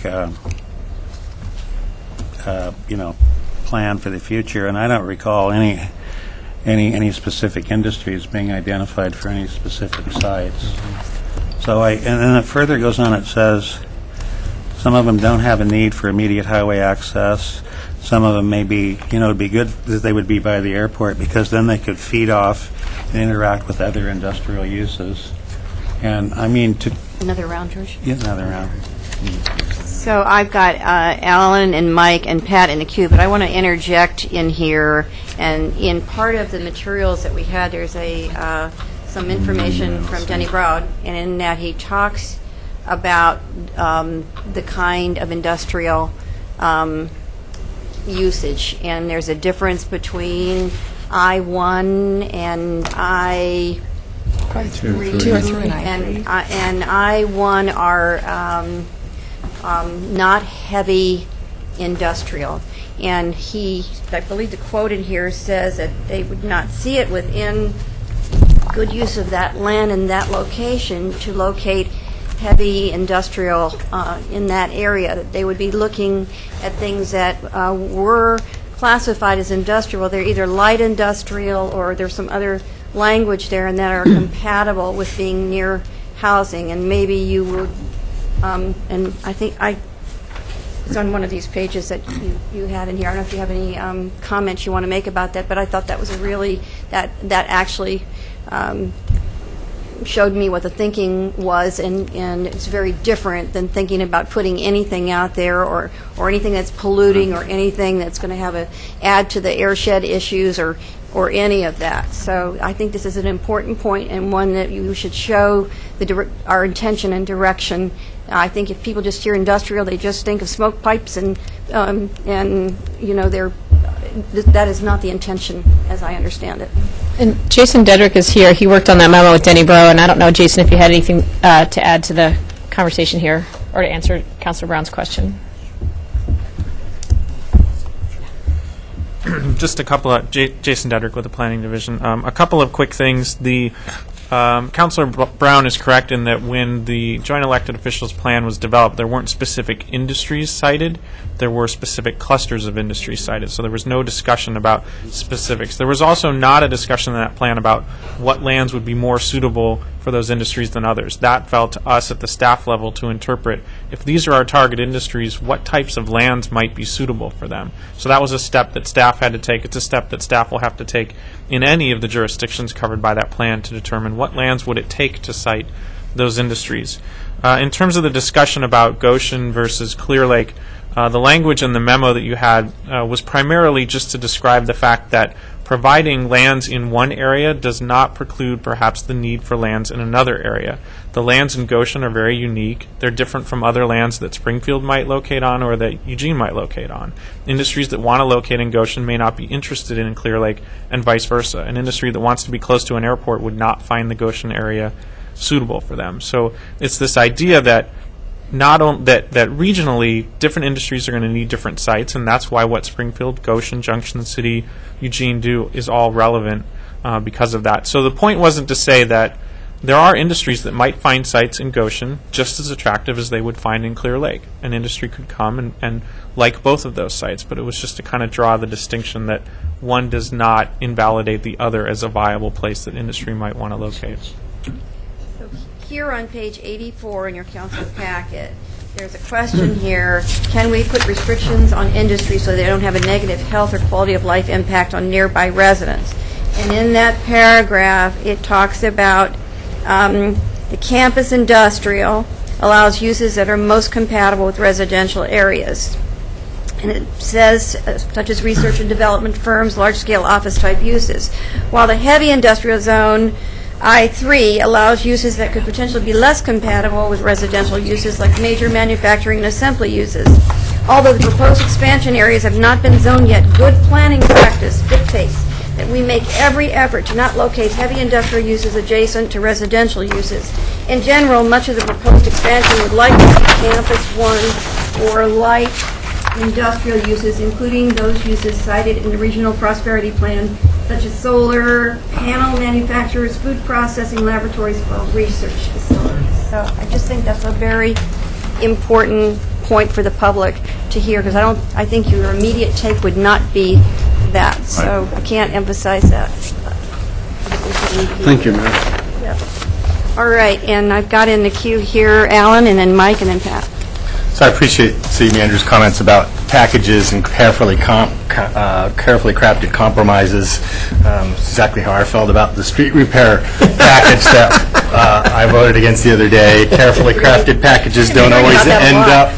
[SPEAKER 8] plan for the future, and I don't recall any specific industries being identified for any specific sites. So and then it further goes on. It says some of them don't have a need for immediate highway access. Some of them may be, it'd be good that they would be by the airport because then they could feed off and interact with other industrial uses. And I mean to.
[SPEAKER 1] Another round, George?
[SPEAKER 8] Yeah, another round.
[SPEAKER 1] So I've got Alan and Mike and Pat in the queue, but I want to interject in here. And in part of the materials that we had, there's some information from Denny Broad, and in that he talks about the kind of industrial usage. And there's a difference between I-1 and
[SPEAKER 3] Two or three.
[SPEAKER 1] and I-1 are not heavy industrial. And I believe the quote in here says that they would not see it within good use of that land and that location to locate heavy industrial in that area. That they would be looking at things that were classified as industrial. They're either light industrial or there's some other language there and that are compatible with being near housing. And maybe you would, and I think it's on one of these pages that you had in here. I don't know if you have any comments you want to make about that, but I thought that was that actually showed me what the thinking was, and it's very different than thinking about putting anything out there or anything that's polluting or anything that's going to add to the airshed issues or any of that. So I think this is an important point and one that you should show our intention and direction. I think if people just hear industrial, they just think of smoke pipes and that is not the intention as I understand it.
[SPEAKER 9] And Jason Dedrick is here. He worked on that memo with Denny Bro, and I don't know, Jason, if you had anything to add to the conversation here or to answer Councilor Brown's question.
[SPEAKER 13] Just a couple of, Jason Dedrick with the Planning Division. A couple of quick things. The Councilor Brown is correct in that when the Joint Elected Officials Plan was developed, there weren't specific industries cited. There were specific clusters of industries cited, so there was no discussion about specifics. There was also not a discussion in that plan about what lands would be more suitable for those industries than others. That fell to us at the staff level to interpret, if these are our target industries, what types of lands might be suitable for them. So that was a step that staff had to take. It's a step that staff will have to take in any of the jurisdictions covered by that plan to determine what lands would it take to site those industries. In terms of the discussion about Goshen versus Clear Lake, the language in the memo that you had was primarily just to describe the fact that providing lands in one area does not preclude perhaps the need for lands in another area. The lands in Goshen are very unique. They're different from other lands that Springfield might locate on or that Eugene might locate on. Industries that want to locate in Goshen may not be interested in Clear Lake, and vice versa. An industry that wants to be close to an airport would not find the Goshen area suitable for them. So it's this idea that that regionally different industries are going to need different sites, and that's why what Springfield, Goshen, Junction City, Eugene do is all relevant because of that. So the point wasn't to say that there are industries that might find sites in Goshen just as attractive as they would find in Clear Lake. An industry could come and like both of those sites, but it was just to kind of draw the distinction that one does not invalidate the other as a viable place that industry might want to locate.
[SPEAKER 1] Here on page 84 in your council packet, there's a question here, can we put restrictions on industry so they don't have a negative health or quality of life impact on nearby residents? And in that paragraph, it talks about the campus industrial allows uses that are most compatible with residential areas. And it says, such as research and development firms, large-scale office-type uses. While the heavy industrial zone I3 allows uses that could potentially be less compatible with residential uses like major manufacturing and assembly uses. Although the proposed expansion areas have not been zoned yet, good planning practice dictates that we make every effort to not locate heavy industrial uses adjacent to residential uses. In general, much of the proposed expansion would likely be Campus 1 or light industrial uses, including those uses cited in the Regional Prosperity Plan, such as solar, panel manufacturers, food processing laboratories, or research facilities. So I just think that's a very important point for the public to hear, because I think your immediate take would not be that. So I can't emphasize that.
[SPEAKER 6] Thank you, Mayor.
[SPEAKER 1] Yep. All right, and I've got in the queue here Alan, and then Mike, and then Pat.
[SPEAKER 5] So I appreciate City Manager's comments about packages and carefully crafted compromises. Exactly how I felt about the street repair package that I voted against the other day. Carefully crafted packages don't always end up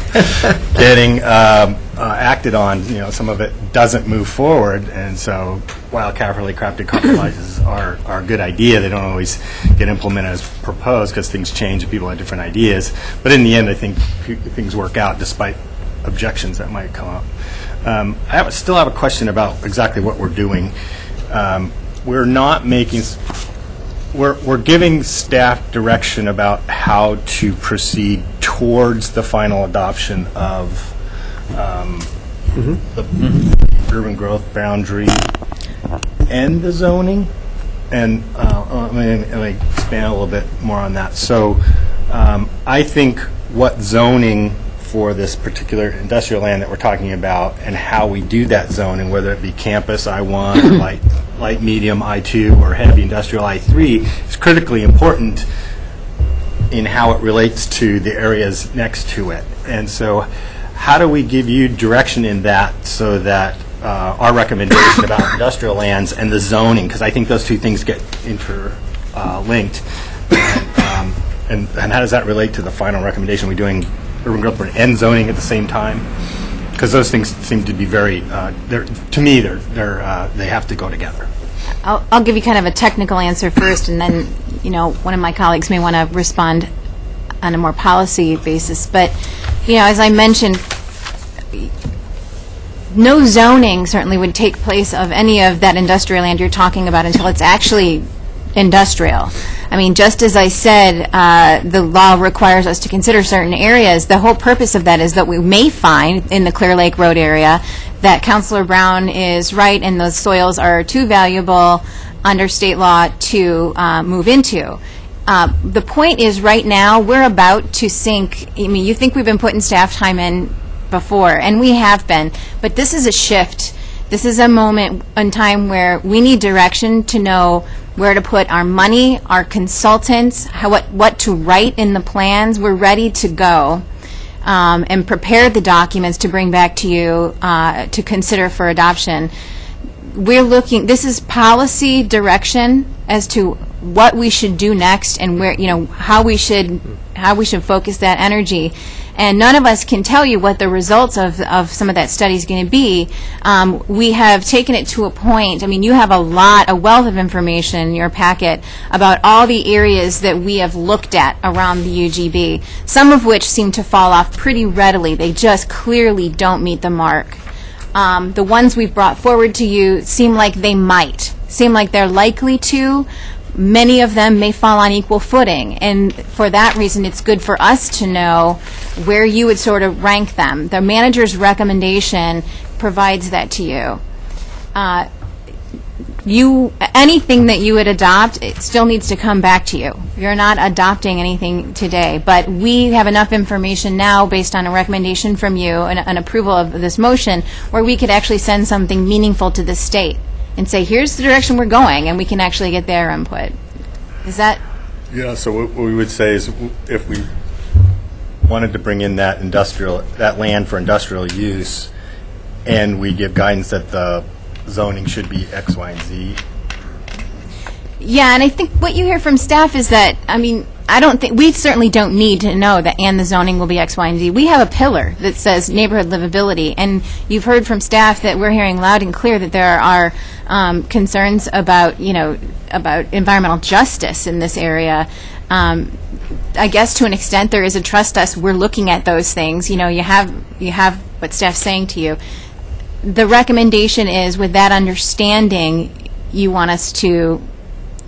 [SPEAKER 5] getting acted on. You know, some of it doesn't move forward, and so while carefully crafted compromises are a good idea, they don't always get implemented as proposed because things change and people have different ideas. But in the end, I think things work out despite objections that might come up. I still have a question about exactly what we're doing. We're not making. We're giving staff direction about how to proceed towards the final adoption of the urban growth boundary and the zoning. And let me expand a little bit more on that. So I think what zoning for this particular industrial land that we're talking about and how we do that zoning, whether it be campus I1, light medium I2, or heavy industrial I3, is critically important in how it relates to the areas next to it. And so how do we give you direction in that so that our recommendation about industrial lands and the zoning, because I think those two things get interlinked, and how does that relate to the final recommendation? Are we doing urban growth and zoning at the same time? Because those things seem to be very, to me, they have to go together.
[SPEAKER 12] I'll give you kind of a technical answer first, and then, one of my colleagues may want to respond on a more policy basis. But, as I mentioned, no zoning certainly would take place of any of that industrial land you're talking about until it's actually industrial. I mean, just as I said, the law requires us to consider certain areas. The whole purpose of that is that we may find in the Clear Lake Road area that Councilor Brown is right and those soils are too valuable under state law to move into. The point is, right now, we're about to sink. I mean, you think we've been putting staff time in before, and we have been, but this is a shift. This is a moment in time where we need direction to know where to put our money, our consultants, what to write in the plans. We're ready to go and prepare the documents to bring back to you to consider for adoption. we're looking, this is policy direction as to what we should do next and where, how we should focus that energy. And none of us can tell you what the results of some of that study is going to be. We have taken it to a point, you have a wealth of information in your packet about all the areas that we have looked at around the UGB, some of which seem to fall off pretty readily. They just clearly don't meet the mark. The ones we've brought forward to you seem like they're likely to. Many of them may fall on equal footing, and for that reason, it's good for us to know where you would sort of rank them. The manager's recommendation provides that to you. Anything that you would adopt, it still needs to come back to you. You're not adopting anything today, but we have enough information now based on a recommendation from you and an approval of this motion where we could actually send something meaningful to the state and say, here's the direction we're going, and we can actually get their input. Is that?
[SPEAKER 5] Yeah, so what we would say is if we wanted to bring in that land for industrial use, and we give guidance that the zoning should be X, Y, and Z.
[SPEAKER 12] Yeah, and I think what you hear from staff is that, we certainly don't need to know that and the zoning will be X, Y, and Z. We have a pillar that says neighborhood livability, and you've heard from staff that we're hearing loud and clear that there are concerns about environmental justice in this area. I guess to an extent there is a trust us. We're looking at those things. You have what staff's saying to you. The recommendation is, with that understanding, you want us to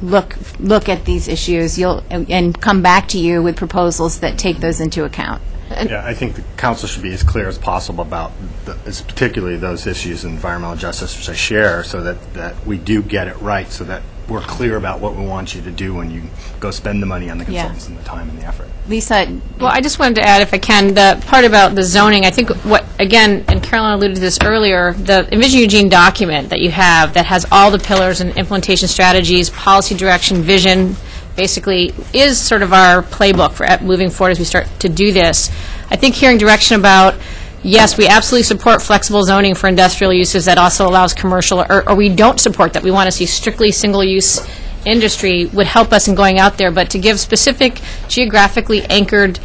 [SPEAKER 12] look at these issues and come back to you with proposals that take those into account.
[SPEAKER 5] Yeah, I think the council should be as clear as possible about particularly those issues in environmental justice, which I share, so that we do get it right, so that we're clear about what we want you to do when you go spend the money on the consultants and the time and the effort.
[SPEAKER 12] Lisa?
[SPEAKER 9] Well, I just wanted to add, if I can, the part about the zoning, I think again, and Carolyn alluded to this earlier, the Envision Eugene document that you have that has all the pillars and implementation strategies, policy direction, vision, basically is sort of our playbook for moving forward as we start to do this. I think hearing direction about, yes, we absolutely support flexible zoning for industrial uses that also allows commercial, or we don't support that. We want to see strictly single-use industry would help us in going out there, but to give specific geographically anchored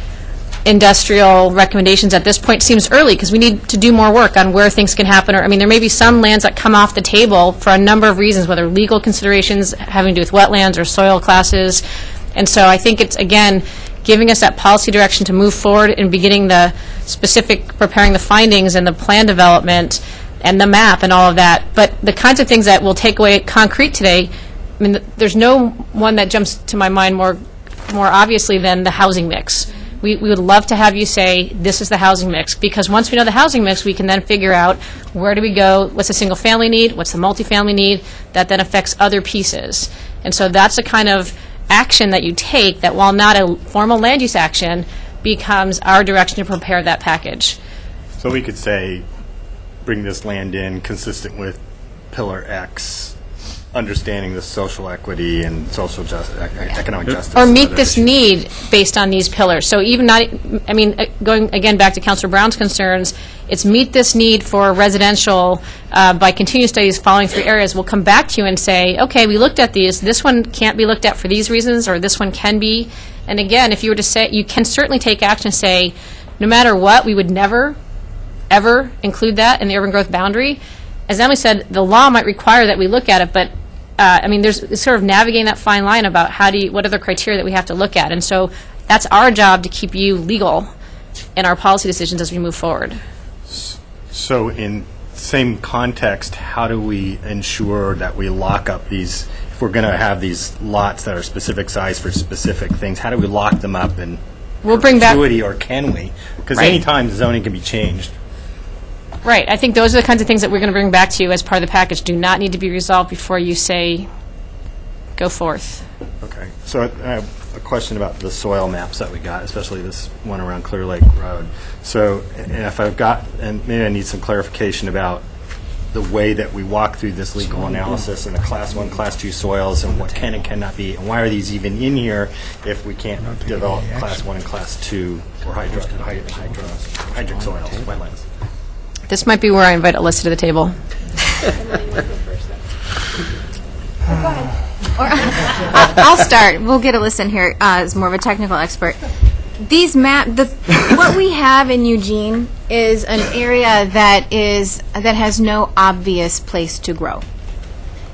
[SPEAKER 9] industrial recommendations at this point seems early because we need to do more work on where things can happen. Or, there may be some lands that come off the table for a number of reasons, whether legal considerations having to do with wetlands or soil classes. And so I think it's, again, giving us that policy direction to move forward and beginning the specific, preparing the findings and the plan development and the map and all of that. But the kinds of things that will take away concrete today, there's no one that jumps to my mind more obviously than the housing mix. We would love to have you say, this is the housing mix, because once we know the housing mix, we can then figure out where do we go, what's the single-family need, what's the multifamily need, that then affects other pieces. And so that's the kind of action that you take that, while not a formal land use action, becomes our direction to prepare that package.
[SPEAKER 5] So we could say, bring this land in consistent with Pillar X, understanding the social equity and social economic justice.
[SPEAKER 9] Or meet this need based on these pillars. So even not, going again back to Councilor Brown's concerns, it's meet this need for residential by continuous studies following through areas. We'll come back to you and say, okay, we looked at these. This one can't be looked at for these reasons, or this one can be. And again, if you were to say, you can certainly take action and say, no matter what, we would never, ever include that in the urban growth boundary. As Emily said, the law might require that we look at it, but there's sort of navigating that fine line about what are the criteria that we have to look at. And so that's our job to keep you legal in our policy decisions as we move forward.
[SPEAKER 5] So in same context, how do we ensure that we lock up these, if we're going to have these lots that are specific size for specific things, how do we lock them up in perpetuity, or can we? Because anytime zoning can be changed.
[SPEAKER 9] Right. I think those are the kinds of things that we're going to bring back to you as part of the package. Do not need to be resolved before you say, go forth.
[SPEAKER 5] Okay. So I have a question about the soil maps that we got, especially this one around Clear Lake Road. So if I've got, and maybe I need some clarification about the way that we walk through this legal analysis and the Class 1, Class 2 soils and what can and cannot be, and why are these even in here if we can't develop Class 1 and Class 2 or hydric soils, wetlands?
[SPEAKER 9] This might be where I invite Alyssa to the table.
[SPEAKER 12] I'll start. We'll get a listen here as more of a technical expert. These what we have in Eugene is an area that has no obvious place to grow.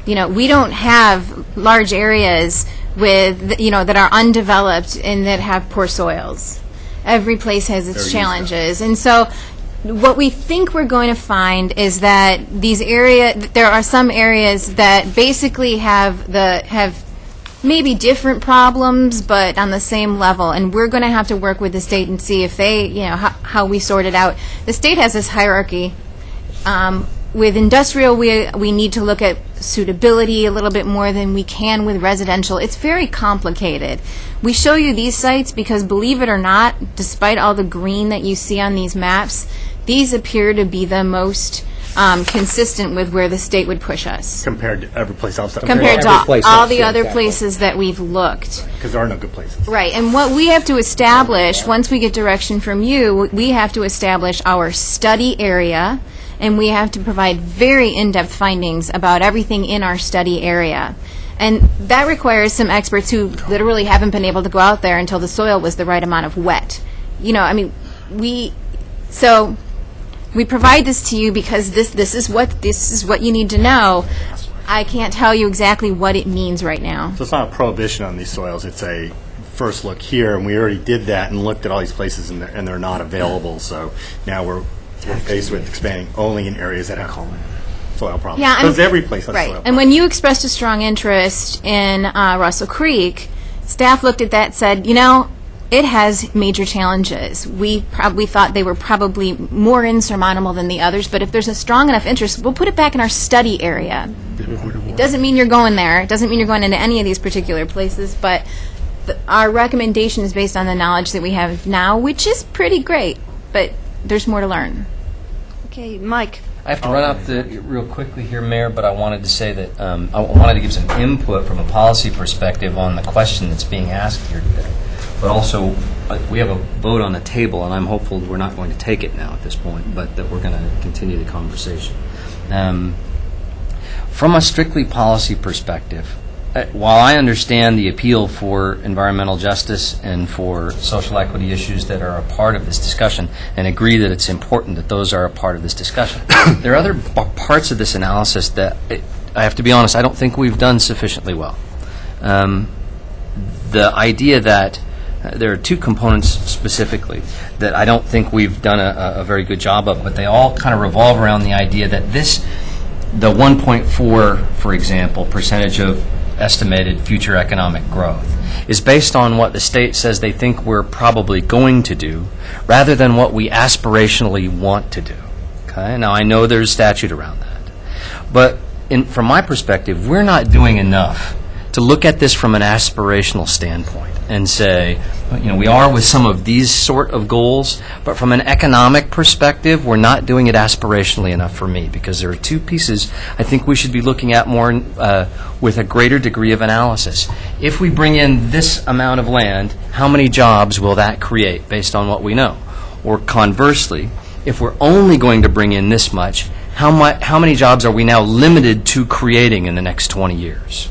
[SPEAKER 12] We don't have large areas that are undeveloped and that have poor soils. Every place has its challenges, and so what we think we're going to find is that there are some areas that basically have maybe different problems, but on the same level. And we're going to have to work with the state and see if they, how we sort it out. The state has this hierarchy. With industrial, we need to look at suitability a little bit more than we can with residential. It's very complicated. We show you these sites because, believe it or not, despite all the green that you see on these maps, these appear to be the most consistent with where the state would push us.
[SPEAKER 5] Compared to every place else.
[SPEAKER 12] Compared to all the other places that we've looked.
[SPEAKER 5] Because there are no good places.
[SPEAKER 12] Right, and what we have to establish, once we get direction from you, we have to establish our study area, and we have to provide very in-depth findings about everything in our study area. And that requires some experts who literally haven't been able to go out there until the soil was the right amount of wet. We provide this to you because this is what you need to know. I can't tell you exactly what it means right now.
[SPEAKER 5] So it's not a prohibition on these soils. It's a first look here, and we already did that and looked at all these places, and they're not available. So now we're faced with expanding only in areas that have soil problems.
[SPEAKER 12] Yeah,
[SPEAKER 5] because every place has soil
[SPEAKER 12] right.
[SPEAKER 5] problems.
[SPEAKER 12] And when you expressed a strong interest in Russell Creek, staff looked at that and said, it has major challenges. We probably thought they were probably more insurmountable than the others, but if there's a strong enough interest, we'll put it back in our study area. It doesn't mean you're going there. It doesn't mean you're going into any of these particular places, but our recommendation is based on the knowledge that we have now, which is pretty great, but there's more to learn.
[SPEAKER 1] Okay, Mike.
[SPEAKER 4] I have to run out real quickly here, Mayor, but I wanted to say that I wanted to give some input from a policy perspective on the question that's being asked here today. But also, we have a vote on the table, and I'm hopeful we're not going to take it now at this point, but that we're going to continue the conversation. From a strictly policy perspective, while I understand the appeal for environmental justice and for social equity issues that are a part of this discussion, and agree that it's important that those are a part of this discussion, there are other parts of this analysis that, I have to be honest, I don't think we've done sufficiently well. The idea that there are two components specifically that I don't think we've done a very good job of, but they all kind of revolve around the idea that the 1.4, for example, percentage of estimated future economic growth is based on what the state says they think we're probably going to do rather than what we aspirationally want to do. Okay? Now, I know there's statute around that. But from my perspective, we're not doing enough to look at this from an aspirational standpoint and say, we are with some of these sort of goals, but from an economic perspective, we're not doing it aspirationally enough for me, because there are two pieces I think we should be looking at more with a greater degree of analysis. If we bring in this amount of land, how many jobs will that create based on what we know? Or conversely, if we're only going to bring in this much, how many jobs are we now limited to creating in the next 20 years?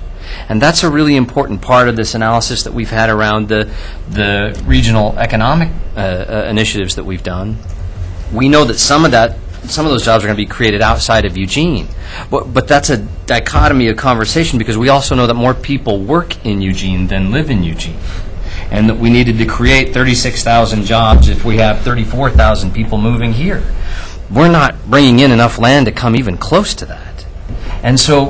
[SPEAKER 4] And that's a really important part of this analysis that we've had around the regional economic initiatives that we've done. We know that some of those jobs are going to be created outside of Eugene. But that's a dichotomy of conversation, because we also know that more people work in Eugene than live in Eugene. And that we needed to create 36,000 jobs if we have 34,000 people moving here. We're not bringing in enough land to come even close to that. And so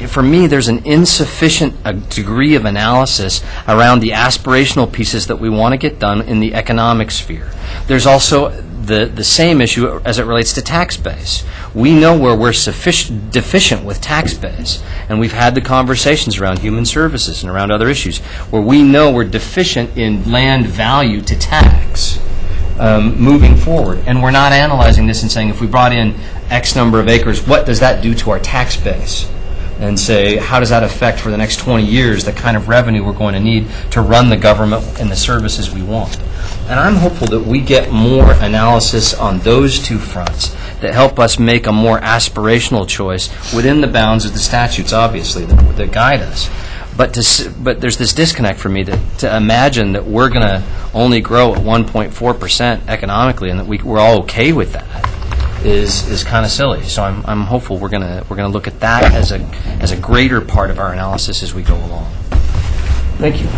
[SPEAKER 4] for me, there's an insufficient degree of analysis around the aspirational pieces that we want to get done in the economic sphere. There's also the same issue as it relates to tax base. We know where we're deficient with tax base, and we've had the conversations around human services and around other issues where we know we're deficient in land value to tax moving forward. And we're not analyzing this and saying, if we brought in X number of acres, what does that do to our tax base? And say, how does that affect for the next 20 years the kind of revenue we're going to need to run the government and the services we want? And I'm hopeful that we get more analysis on those two fronts that help us make a more aspirational choice within the bounds of the statutes, obviously, that guide us. But there's this disconnect for me to imagine that we're going to only grow at 1.4% economically and that we're all okay with that is kind of silly. So I'm hopeful we're going to look at that as a greater part of our analysis as we go along. Thank you.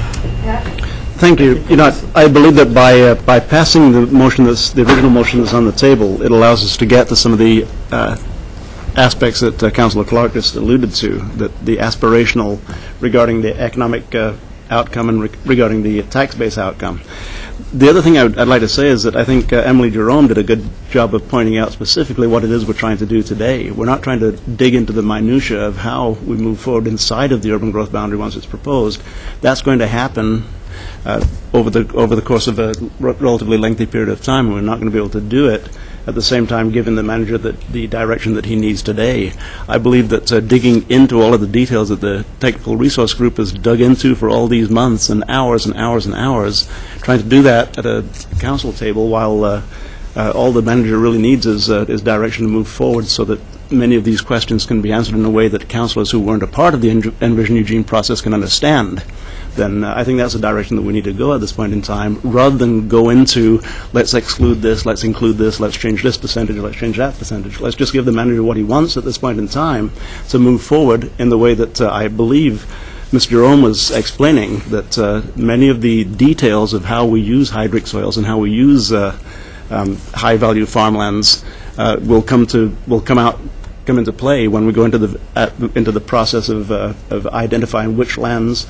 [SPEAKER 6] Thank you. You know, I believe that by passing the motion the original motion that's on the table, it allows us to get to some of the aspects that Councillor Clark just alluded to, that the aspirational regarding the economic outcome and regarding the tax base outcome. The other thing I'd like to say is that I think Emily Jerome did a good job of pointing out specifically what it is we're trying to do today. We're not trying to dig into the minutia of how we move forward inside of the urban growth boundary once it's proposed. That's going to happen over the course of a relatively lengthy period of time, and we're not going to be able to do it at the same time giving the manager the direction that he needs today. I believe that digging into all of the details that the technical resource group has dug into for all these months and hours and hours and hours, trying to do that at a council table while all the manager really needs is direction to move forward so that many of these questions can be answered in a way that councillors who weren't a part of the Envision Eugene process can understand, then I think that's the direction that we need to go at this point in time, rather than go into, let's exclude this, let's include this, let's change this percentage, let's change that percentage. Let's just give the manager what he wants at this point in time to move forward in the way that I believe Mr. Jerome was explaining, that many of the details of how we use hydric soils and how we use high-value farmlands will come into play when we go into the process of identifying which lands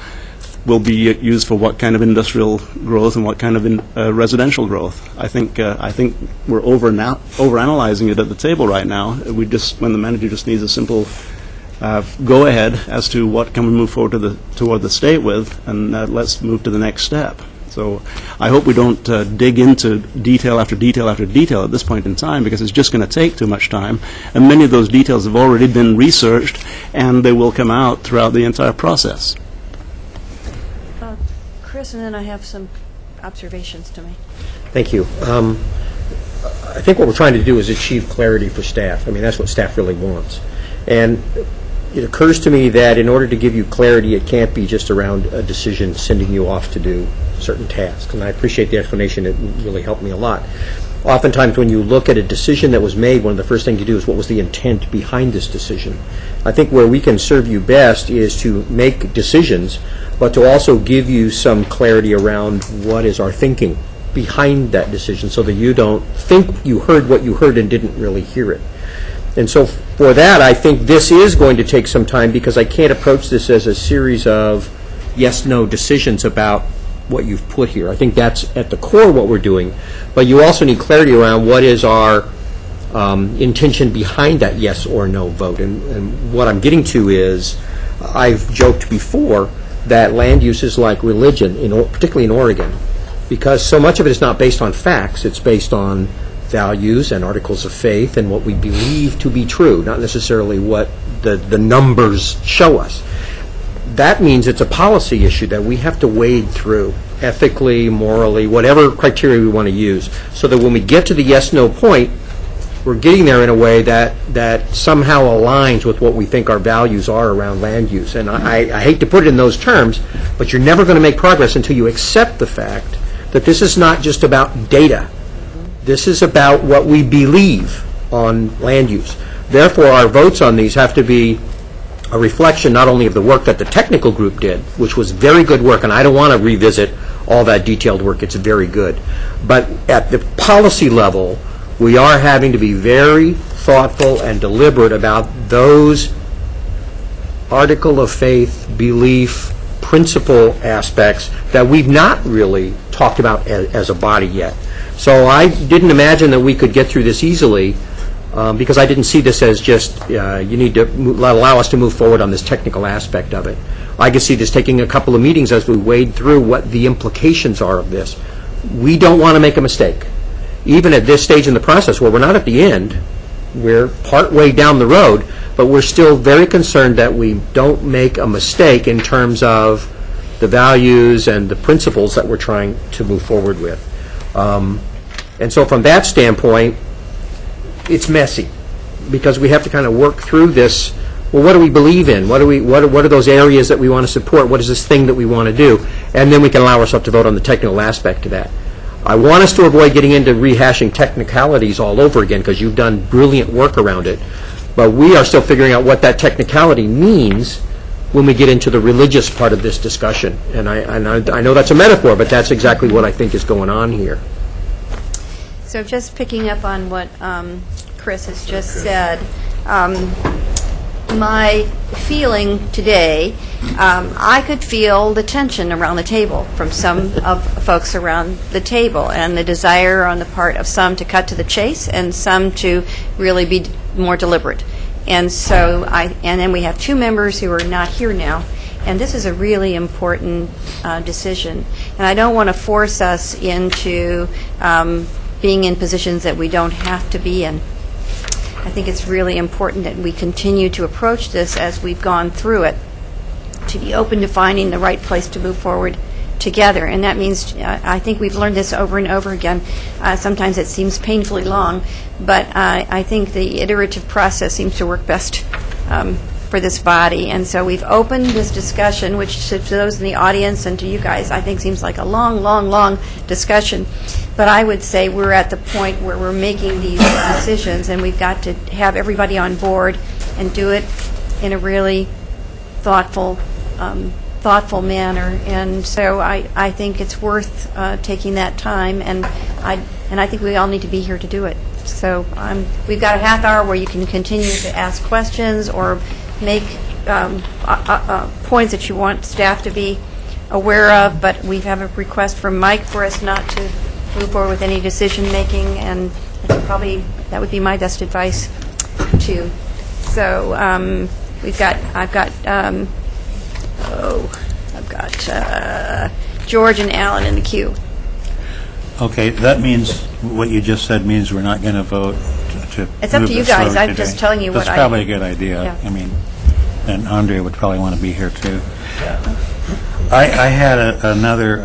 [SPEAKER 6] will be used for what kind of industrial growth and what kind of residential growth. I think we're overanalyzing it at the table right now. When the manager just needs a simple go ahead as to what can we move forward toward the state with, and let's move to the next step. So I hope we don't dig into detail after detail after detail at this point in time, because it's just going to take too much time. And many of those details have already been researched, and they will come out throughout the entire process.
[SPEAKER 1] Chris, and then I have some observations to make.
[SPEAKER 14] Thank you. I think what we're trying to do is achieve clarity for staff. I mean, that's what staff really wants. And it occurs to me that in order to give you clarity, it can't be just around a decision sending you off to do certain tasks. And I appreciate the explanation. It really helped me a lot. Oftentimes when you look at a decision that was made, one of the first things you do is what was the intent behind this decision. I think where we can serve you best is to make decisions, but to also give you some clarity around what is our thinking behind that decision, so that you don't think you heard what you heard and didn't really hear it. And so for that, I think this is going to take some time, because I can't approach this as a series of yes-no decisions about what you've put here. I think that's at the core what we're doing, but you also need clarity around what is our intention behind that yes or no vote. And what I'm getting to is, I've joked before that land use is like religion, particularly in Oregon, because so much of it is not based on facts. It's based on values and articles of faith and what we believe to be true, not necessarily what the numbers show us. That means it's a policy issue that we have to wade through ethically, morally, whatever criteria we want to use, so that when we get to the yes-no point, we're getting there in a way that somehow aligns with what we think our values are around land use. And I hate to put it in those terms, but you're never going to make progress until you accept the fact that this is not just about data. This is about what we believe on land use. Therefore, our votes on these have to be a reflection not only of the work that the technical group did, which was very good work, and I don't want to revisit all that detailed work, it's very good, but at the policy level, we are having to be very thoughtful and deliberate about those article of faith, belief, principle aspects that we've not really talked about as a body yet. So I didn't imagine that we could get through this easily, because I didn't see this as just you need to allow us to move forward on this technical aspect of it. I could see this taking a couple of meetings as we wade through what the implications are of this. We don't want to make a mistake. Even at this stage in the process, where we're not at the end, we're part way down the road, but we're still very concerned that we don't make a mistake in terms of the values and the principles that we're trying to move forward with. And so from that standpoint, it's messy, because we have to kind of work through this. Well, what do we believe in? What are those areas that we want to support? What is this thing that we want to do? And then we can allow ourselves to vote on the technical aspect of that. I want us to avoid getting into rehashing technicalities all over again, because you've done brilliant work around it. But we are still figuring out what that technicality means when we get into the religious part of this discussion. And I know that's a metaphor, but that's exactly what I think is going on here.
[SPEAKER 1] So just picking up on what Chris has just said, my feeling today, I could feel the tension around the table from some of folks around the table, and the desire on the part of some to cut to the chase and some to really be more deliberate. And so and then we have two members who are not here now, and this is a really important decision. And I don't want to force us into being in positions that we don't have to be in. I think it's really important that we continue to approach this as we've gone through it, to be open to finding the right place to move forward together. And that means, I think we've learned this over and over again. Sometimes it seems painfully long, but I think the iterative process seems to work best for this body. And so we've opened this discussion, which to those in the audience and to you guys, I think seems like a long, long, long discussion. But I would say we're at the point where we're making these decisions, and we've got to have everybody on board and do it in a really thoughtful manner. And so I think it's worth taking that time, and I think we all need to be here to do it. So we've got a half hour where you can continue to ask questions or make points that you want staff to be aware of, but we have a request from Mike for us not to move forward with any decision-making, and probably that would be my best advice, too. So I've got George and Alan in the queue.
[SPEAKER 8] Okay, that means, what you just said means we're not going to vote to
[SPEAKER 1] It's up
[SPEAKER 8] move
[SPEAKER 1] to you
[SPEAKER 8] this
[SPEAKER 1] guys.
[SPEAKER 8] forward
[SPEAKER 1] I'm
[SPEAKER 8] today.
[SPEAKER 1] just telling you what
[SPEAKER 8] That's probably a good idea.
[SPEAKER 1] Yeah.
[SPEAKER 8] I mean, and Andre would probably want to be here, too. I had another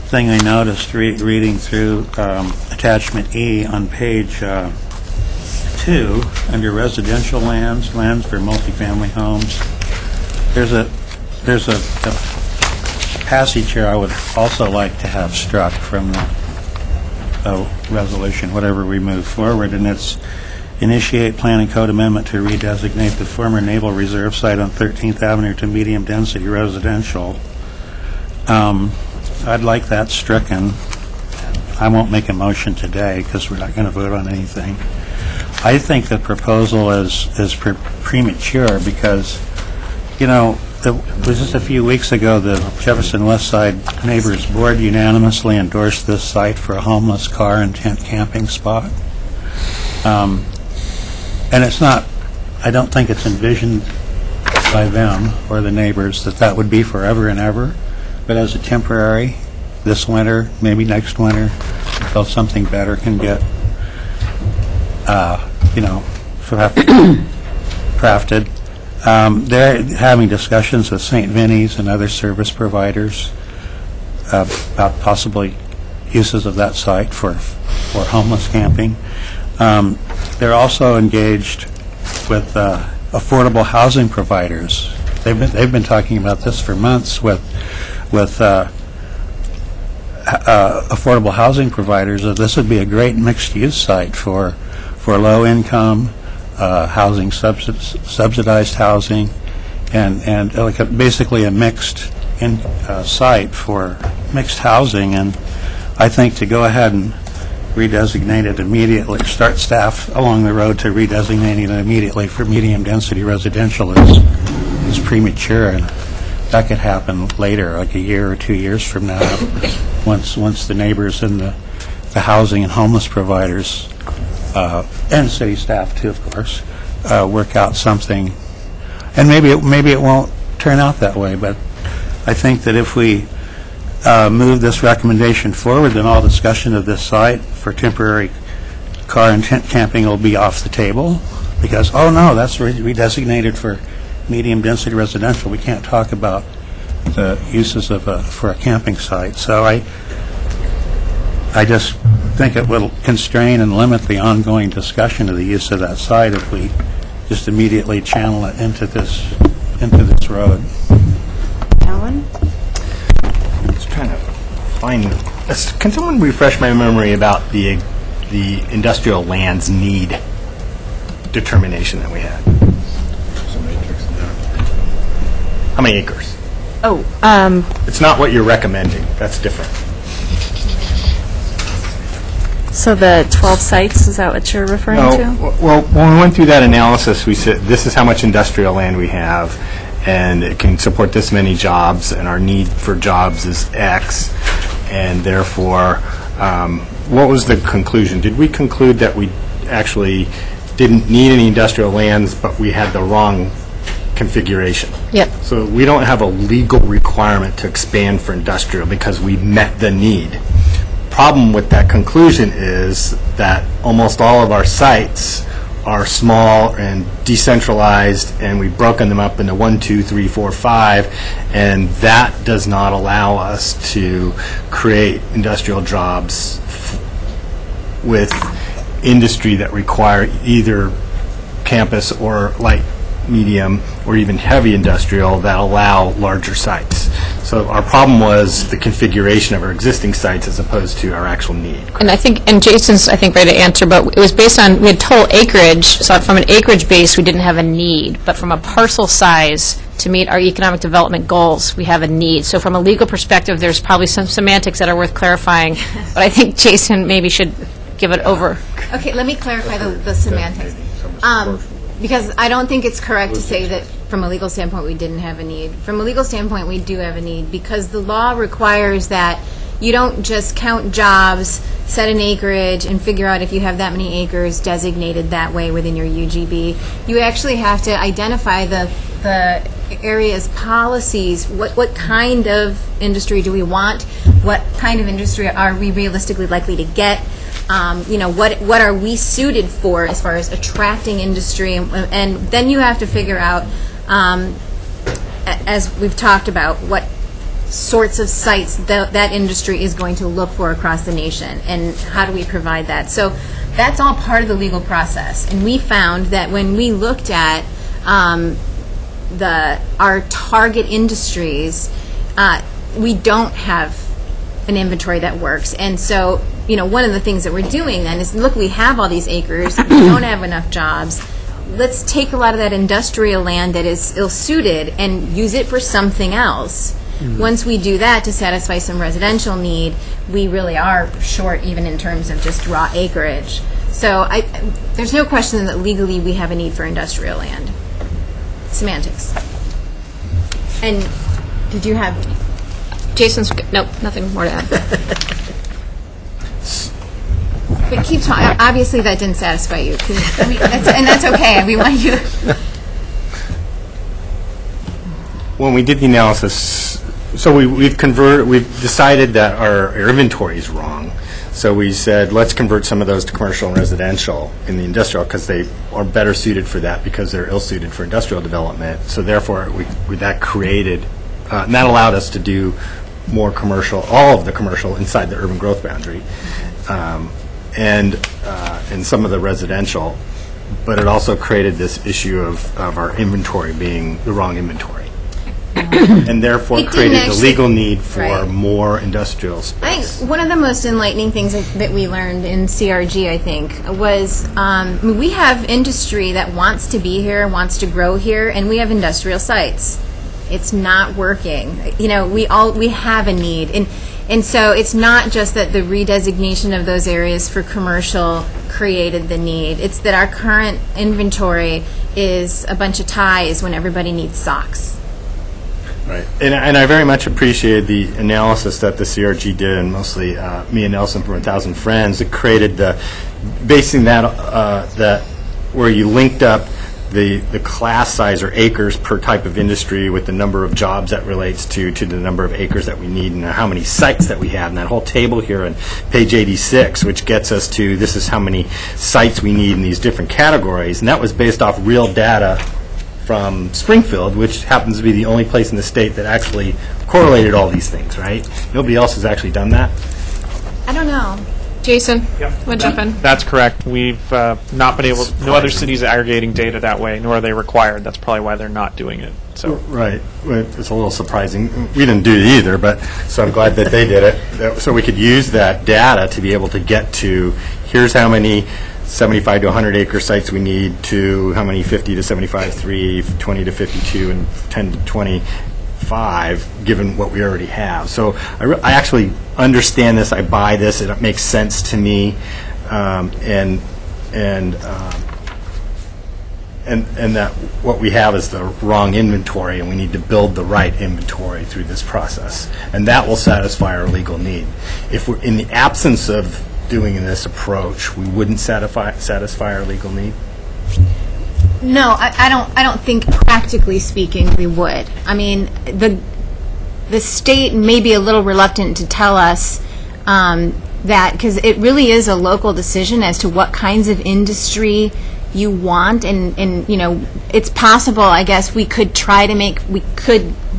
[SPEAKER 8] thing I noticed reading through attachment E on page 2, under residential lands for multifamily homes. There's a passage here I would also like to have struck from the resolution, whatever we move forward, and it's initiate planning code amendment to redesignate the former Naval Reserve site on 13th Avenue to medium-density residential. I'd like that stricken. I won't make a motion today because we're not going to vote on anything. I think the proposal is premature because, it was just a few weeks ago the Jefferson West Side Neighbors Board unanimously endorsed this site for a homeless car and tent camping spot. And it's not, I don't think it's envisioned by them or the neighbors that would be forever and ever, but as a temporary, this winter, maybe next winter, until something better can get, crafted. They're having discussions with St. Vinny's and other service providers about possible uses of that site for homeless camping. They're also engaged with affordable housing providers. They've been talking about this for months with affordable housing providers. This would be a great mixed-use site for low-income housing, subsidized housing, and basically a mixed site for mixed housing. And I think to go ahead and redesignate it immediately, start staff along the road to redesignating it immediately for medium-density residential is premature, and that could happen later, like a year or 2 years from now, once the neighbors and the housing and homeless providers and city staff too, of course, work out something. And maybe it won't turn out that way, but I think that if we move this recommendation forward, then all discussion of this site for temporary car and tent camping will be off the table, because, oh no, that's redesignated for medium-density residential. We can't talk about the uses for a camping site. So I just think it will constrain and limit the ongoing discussion of the use of that site if we just immediately channel it into this road.
[SPEAKER 1] Alan?
[SPEAKER 5] I was trying to find, can someone refresh my memory about the industrial lands need determination that we had? How many acres?
[SPEAKER 1] Oh,
[SPEAKER 5] It's not what you're recommending. That's different.
[SPEAKER 3] So the 12 sites, is that what you're referring to?
[SPEAKER 5] Well, when we went through that analysis, we said this is how much industrial land we have, and it can support this many jobs, and our need for jobs is X, and therefore, what was the conclusion? Did we conclude that we actually didn't need any industrial lands, but we had the wrong configuration?
[SPEAKER 9] Yep.
[SPEAKER 5] So we don't have a legal requirement to expand for industrial because we met the need. Problem with that conclusion is that almost all of our sites are small and decentralized, and we've broken them up into 1, 2, 3, 4, 5, and that does not allow us to create industrial jobs with industry that require either campus or light, medium, or even heavy industrial that allow larger sites. So our problem was the configuration of our existing sites as opposed to our actual need.
[SPEAKER 9] And I think, and Jason's, I think, ready to answer, but it was based on, we had total acreage, so from an acreage base, we didn't have a need, but from a parcel size, to meet our economic development goals, we have a need. So from a legal perspective, there's probably some semantics that are worth clarifying, but I think Jason maybe should give it over.
[SPEAKER 12] Okay, let me clarify the semantics. Because I don't think it's correct to say that from a legal standpoint we didn't have a need. From a legal standpoint, we do have a need because the law requires that you don't just count jobs, set an acreage, and figure out if you have that many acres designated that way within your UGB. You actually have to identify the area's policies. What kind of industry do we want? What kind of industry are we realistically likely to get? What are we suited for as far as attracting industry? And then you have to figure out, as we've talked about, what sorts of sites that industry is going to look for across the nation, and how do we provide that? So that's all part of the legal process. And we found that when we looked at our target industries, we don't have an inventory that works. And so, one of the things that we're doing then is, look, we have all these acres, we don't have enough jobs. Let's take a lot of that industrial land that is ill-suited and use it for something else. Once we do that to satisfy some residential need, we really are short even in terms of just raw acreage. So there's no question that legally we have a need for industrial land. Semantics. And did you have...
[SPEAKER 9] Jason's, nope, nothing more to add.
[SPEAKER 12] But keep talking. Obviously, that didn't satisfy you. And that's okay. We want you...
[SPEAKER 5] When we did the analysis, so we've decided that our inventory is wrong. So we said, let's convert some of those to commercial and residential in the industrial because they are better suited for that because they're ill-suited for industrial development. So therefore, that created, and that allowed us to do more commercial, all of the commercial inside the urban growth boundary, and some of the residential. But it also created this issue of our inventory being the wrong inventory. And therefore created the legal need for more industrial space.
[SPEAKER 12] I think one of the most enlightening things that we learned in CRG, I think, was we have industry that wants to be here, wants to grow here, and we have industrial sites. It's not working. We have a need. And so it's not just that the redesignation of those areas for commercial created the need. It's that our current inventory is a bunch of ties when everybody needs socks.
[SPEAKER 5] Right. And I very much appreciate the analysis that the CRG did, and mostly me and Nelson from 1,000 Friends, that created basing that where you linked up the class size or acres per type of industry with the number of jobs that relates to the number of acres that we need and how many sites that we have. And that whole table here on page 86, which gets us to this is how many sites we need in these different categories. And that was based off real data from Springfield, which happens to be the only place in the state that actually correlated all these things, right? Nobody else has actually done that.
[SPEAKER 12] I don't know. Jason, want to jump in?
[SPEAKER 13] That's correct. We've not been able, no other cities are aggregating data that way, nor are they required. That's probably why they're not doing it. So
[SPEAKER 5] Right. Well, it's a little surprising. We didn't do it either, but so I'm glad that they did it. So we could use that data to be able to get to, here's how many 75 to 100 acre sites we need, to how many 50 to 75, 3, 20 to 52, and 10 to 25, given what we already have. So I actually understand this. I buy this. It makes sense to me, and that what we have is the wrong inventory, and we need to build the right inventory through this process, and that will satisfy our legal need. If we're in the absence of doing this approach, we wouldn't satisfy our legal need.
[SPEAKER 12] No, I don't think practically speaking we would. I mean, the state may be a little reluctant to tell us that, because it really is a local decision as to what kinds of industry you want, and you know, it's possible, I guess, we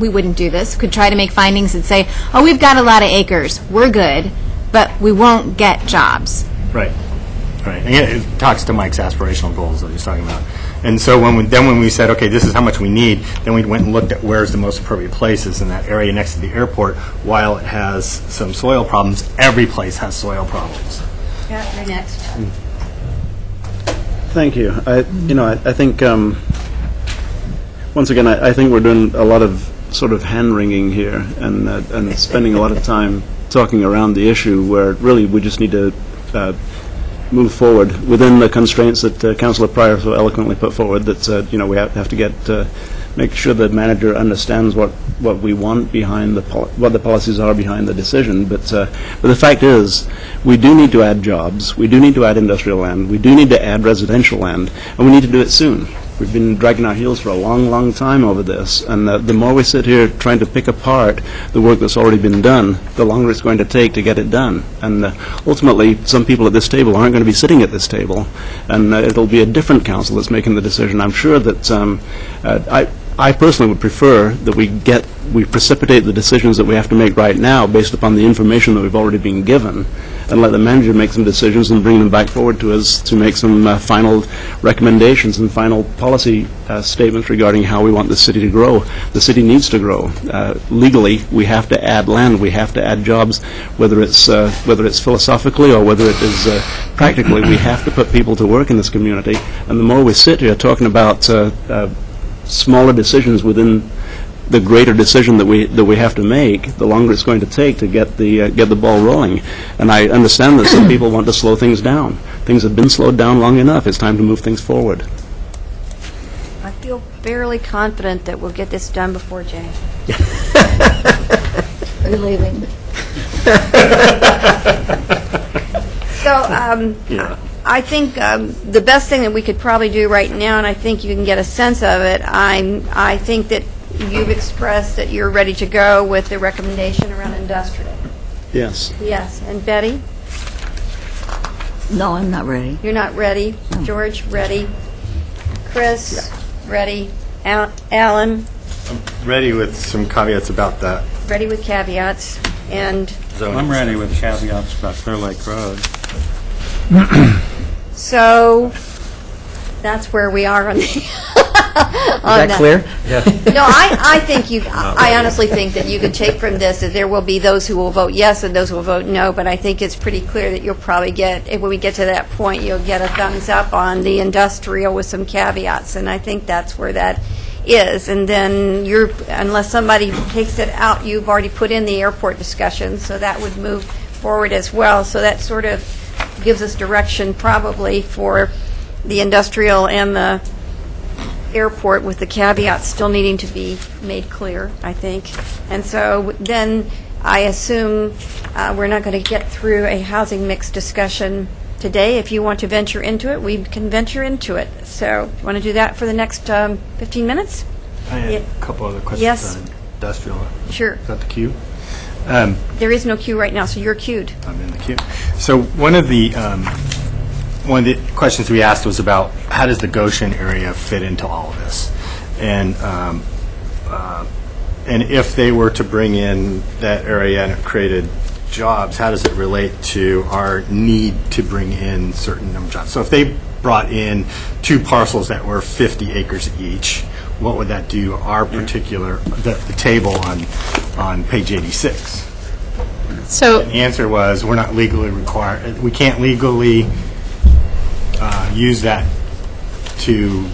[SPEAKER 12] wouldn't do this, could try to make findings that say, oh, we've got a lot of acres, we're good, but we won't get jobs.
[SPEAKER 5] Right. Right. And it talks to Mike's aspirational goals that he's talking about. And so when we said, okay, this is how much we need, then we went and looked at where's the most appropriate places in that area next to the airport. While it has some soil problems, every place has soil problems.
[SPEAKER 1] Yeah, you're next.
[SPEAKER 6] Thank you. I think, once again, I think we're doing a lot of sort of hand-wringing here and spending a lot of time talking around the issue, where really we just need to move forward within the constraints that Councillor Pryor so eloquently put forward, that we have to make sure the manager understands what we want behind what the policies are behind the decision. But the fact is, we do need to add jobs, we do need to add industrial land, we do need to add residential land, and we need to do it soon. We've been dragging our heels for a long, long time over this, and the more we sit here trying to pick apart the work that's already been done, the longer it's going to take to get it done. And ultimately, some people at this table aren't going to be sitting at this table, and it'll be a different council that's making the decision. I'm sure that I personally would prefer that we precipitate the decisions that we have to make right now based upon the information that we've already been given, and let the manager make some decisions and bring them back forward to us to make some final recommendations and final policy statements regarding how we want the city to grow. The city needs to grow. Legally, we have to add land, we have to add jobs, whether it's philosophically or whether it is practically. We have to put people to work in this community, and the more we sit here talking about smaller decisions within the greater decision that we have to make, the longer it's going to take to get the ball rolling. And I understand that some people want to slow things down. Things have been slowed down long enough. It's time to move things forward.
[SPEAKER 1] I feel fairly confident that we'll get this done before Jay.
[SPEAKER 7] Are you leaving?
[SPEAKER 1] So, I think the best thing that we could probably do right now, and I think you can get a sense of it, I think that you've expressed that you're ready to go with the recommendation around industrial.
[SPEAKER 6] Yes.
[SPEAKER 1] Yes. And Betty?
[SPEAKER 7] No, I'm not ready.
[SPEAKER 1] You're not ready. George, ready. Chris, ready. Alan,
[SPEAKER 5] Ready with some caveats about that.
[SPEAKER 1] ready with caveats. And
[SPEAKER 8] I'm ready with caveats about Clear Lake Road.
[SPEAKER 1] so that's where we are on the.
[SPEAKER 14] Is that clear?
[SPEAKER 1] No, I think I honestly think that you could take from this that there will be those who will vote yes and those who will vote no, but I think it's pretty clear that you'll probably get, when we get to that point, you'll get a thumbs up on the industrial with some caveats, and I think that's where that is. And then unless somebody takes it out, you've already put in the airport discussion, so that would move forward as well. So that sort of gives us direction probably for the industrial and the airport, with the caveats still needing to be made clear, I think. And so then I assume we're not going to get through a housing mix discussion today. If you want to venture into it, we can venture into it. So you want to do that for the next 15 minutes?
[SPEAKER 5] I had a couple other questions
[SPEAKER 1] Yes.
[SPEAKER 5] on industrial.
[SPEAKER 1] Sure.
[SPEAKER 5] Is that the queue?
[SPEAKER 1] There is no queue right now, so you're queued.
[SPEAKER 5] I'm in the queue. So one of the questions we asked was about how does the Goshen area fit into all of this, and if they were to bring in that area and it created jobs, how does it relate to our need to bring in certain number of jobs? So if they brought in 2 parcels that were 50 acres each, what would that do to our particular, the table on page 86?
[SPEAKER 9] So
[SPEAKER 5] And the answer was, we're not legally required, we can't legally use that to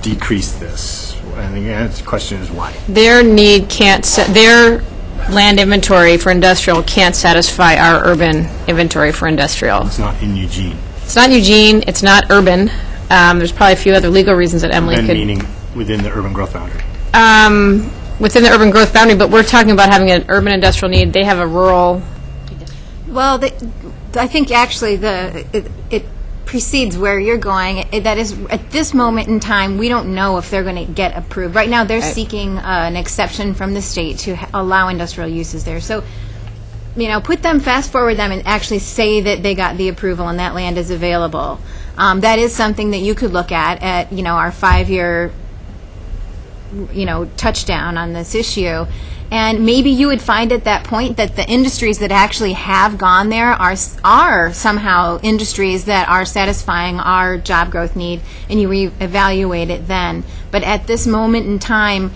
[SPEAKER 5] decrease this. And again, the question is why?
[SPEAKER 9] their need can't, their land inventory for industrial can't satisfy our urban inventory for industrial.
[SPEAKER 5] It's not in Eugene.
[SPEAKER 9] It's not Eugene, it's not urban. There's probably a few other legal reasons that Emily
[SPEAKER 5] Urban
[SPEAKER 9] could...
[SPEAKER 5] meaning within the urban growth boundary.
[SPEAKER 9] Within the urban growth boundary, but we're talking about having an urban industrial need. They have a rural...
[SPEAKER 12] Well, I think actually it precedes where you're going. That is, at this moment in time, we don't know if they're going to get approved. Right now, they're seeking an exception from the state to allow industrial uses there. So, put them, fast forward them, and actually say that they got the approval and that land is available. That is something that you could look at our 5-year, touchdown on this issue. And maybe you would find at that point that the industries that actually have gone there are somehow industries that are satisfying our job growth need, and you reevaluate it then. But at this moment in time,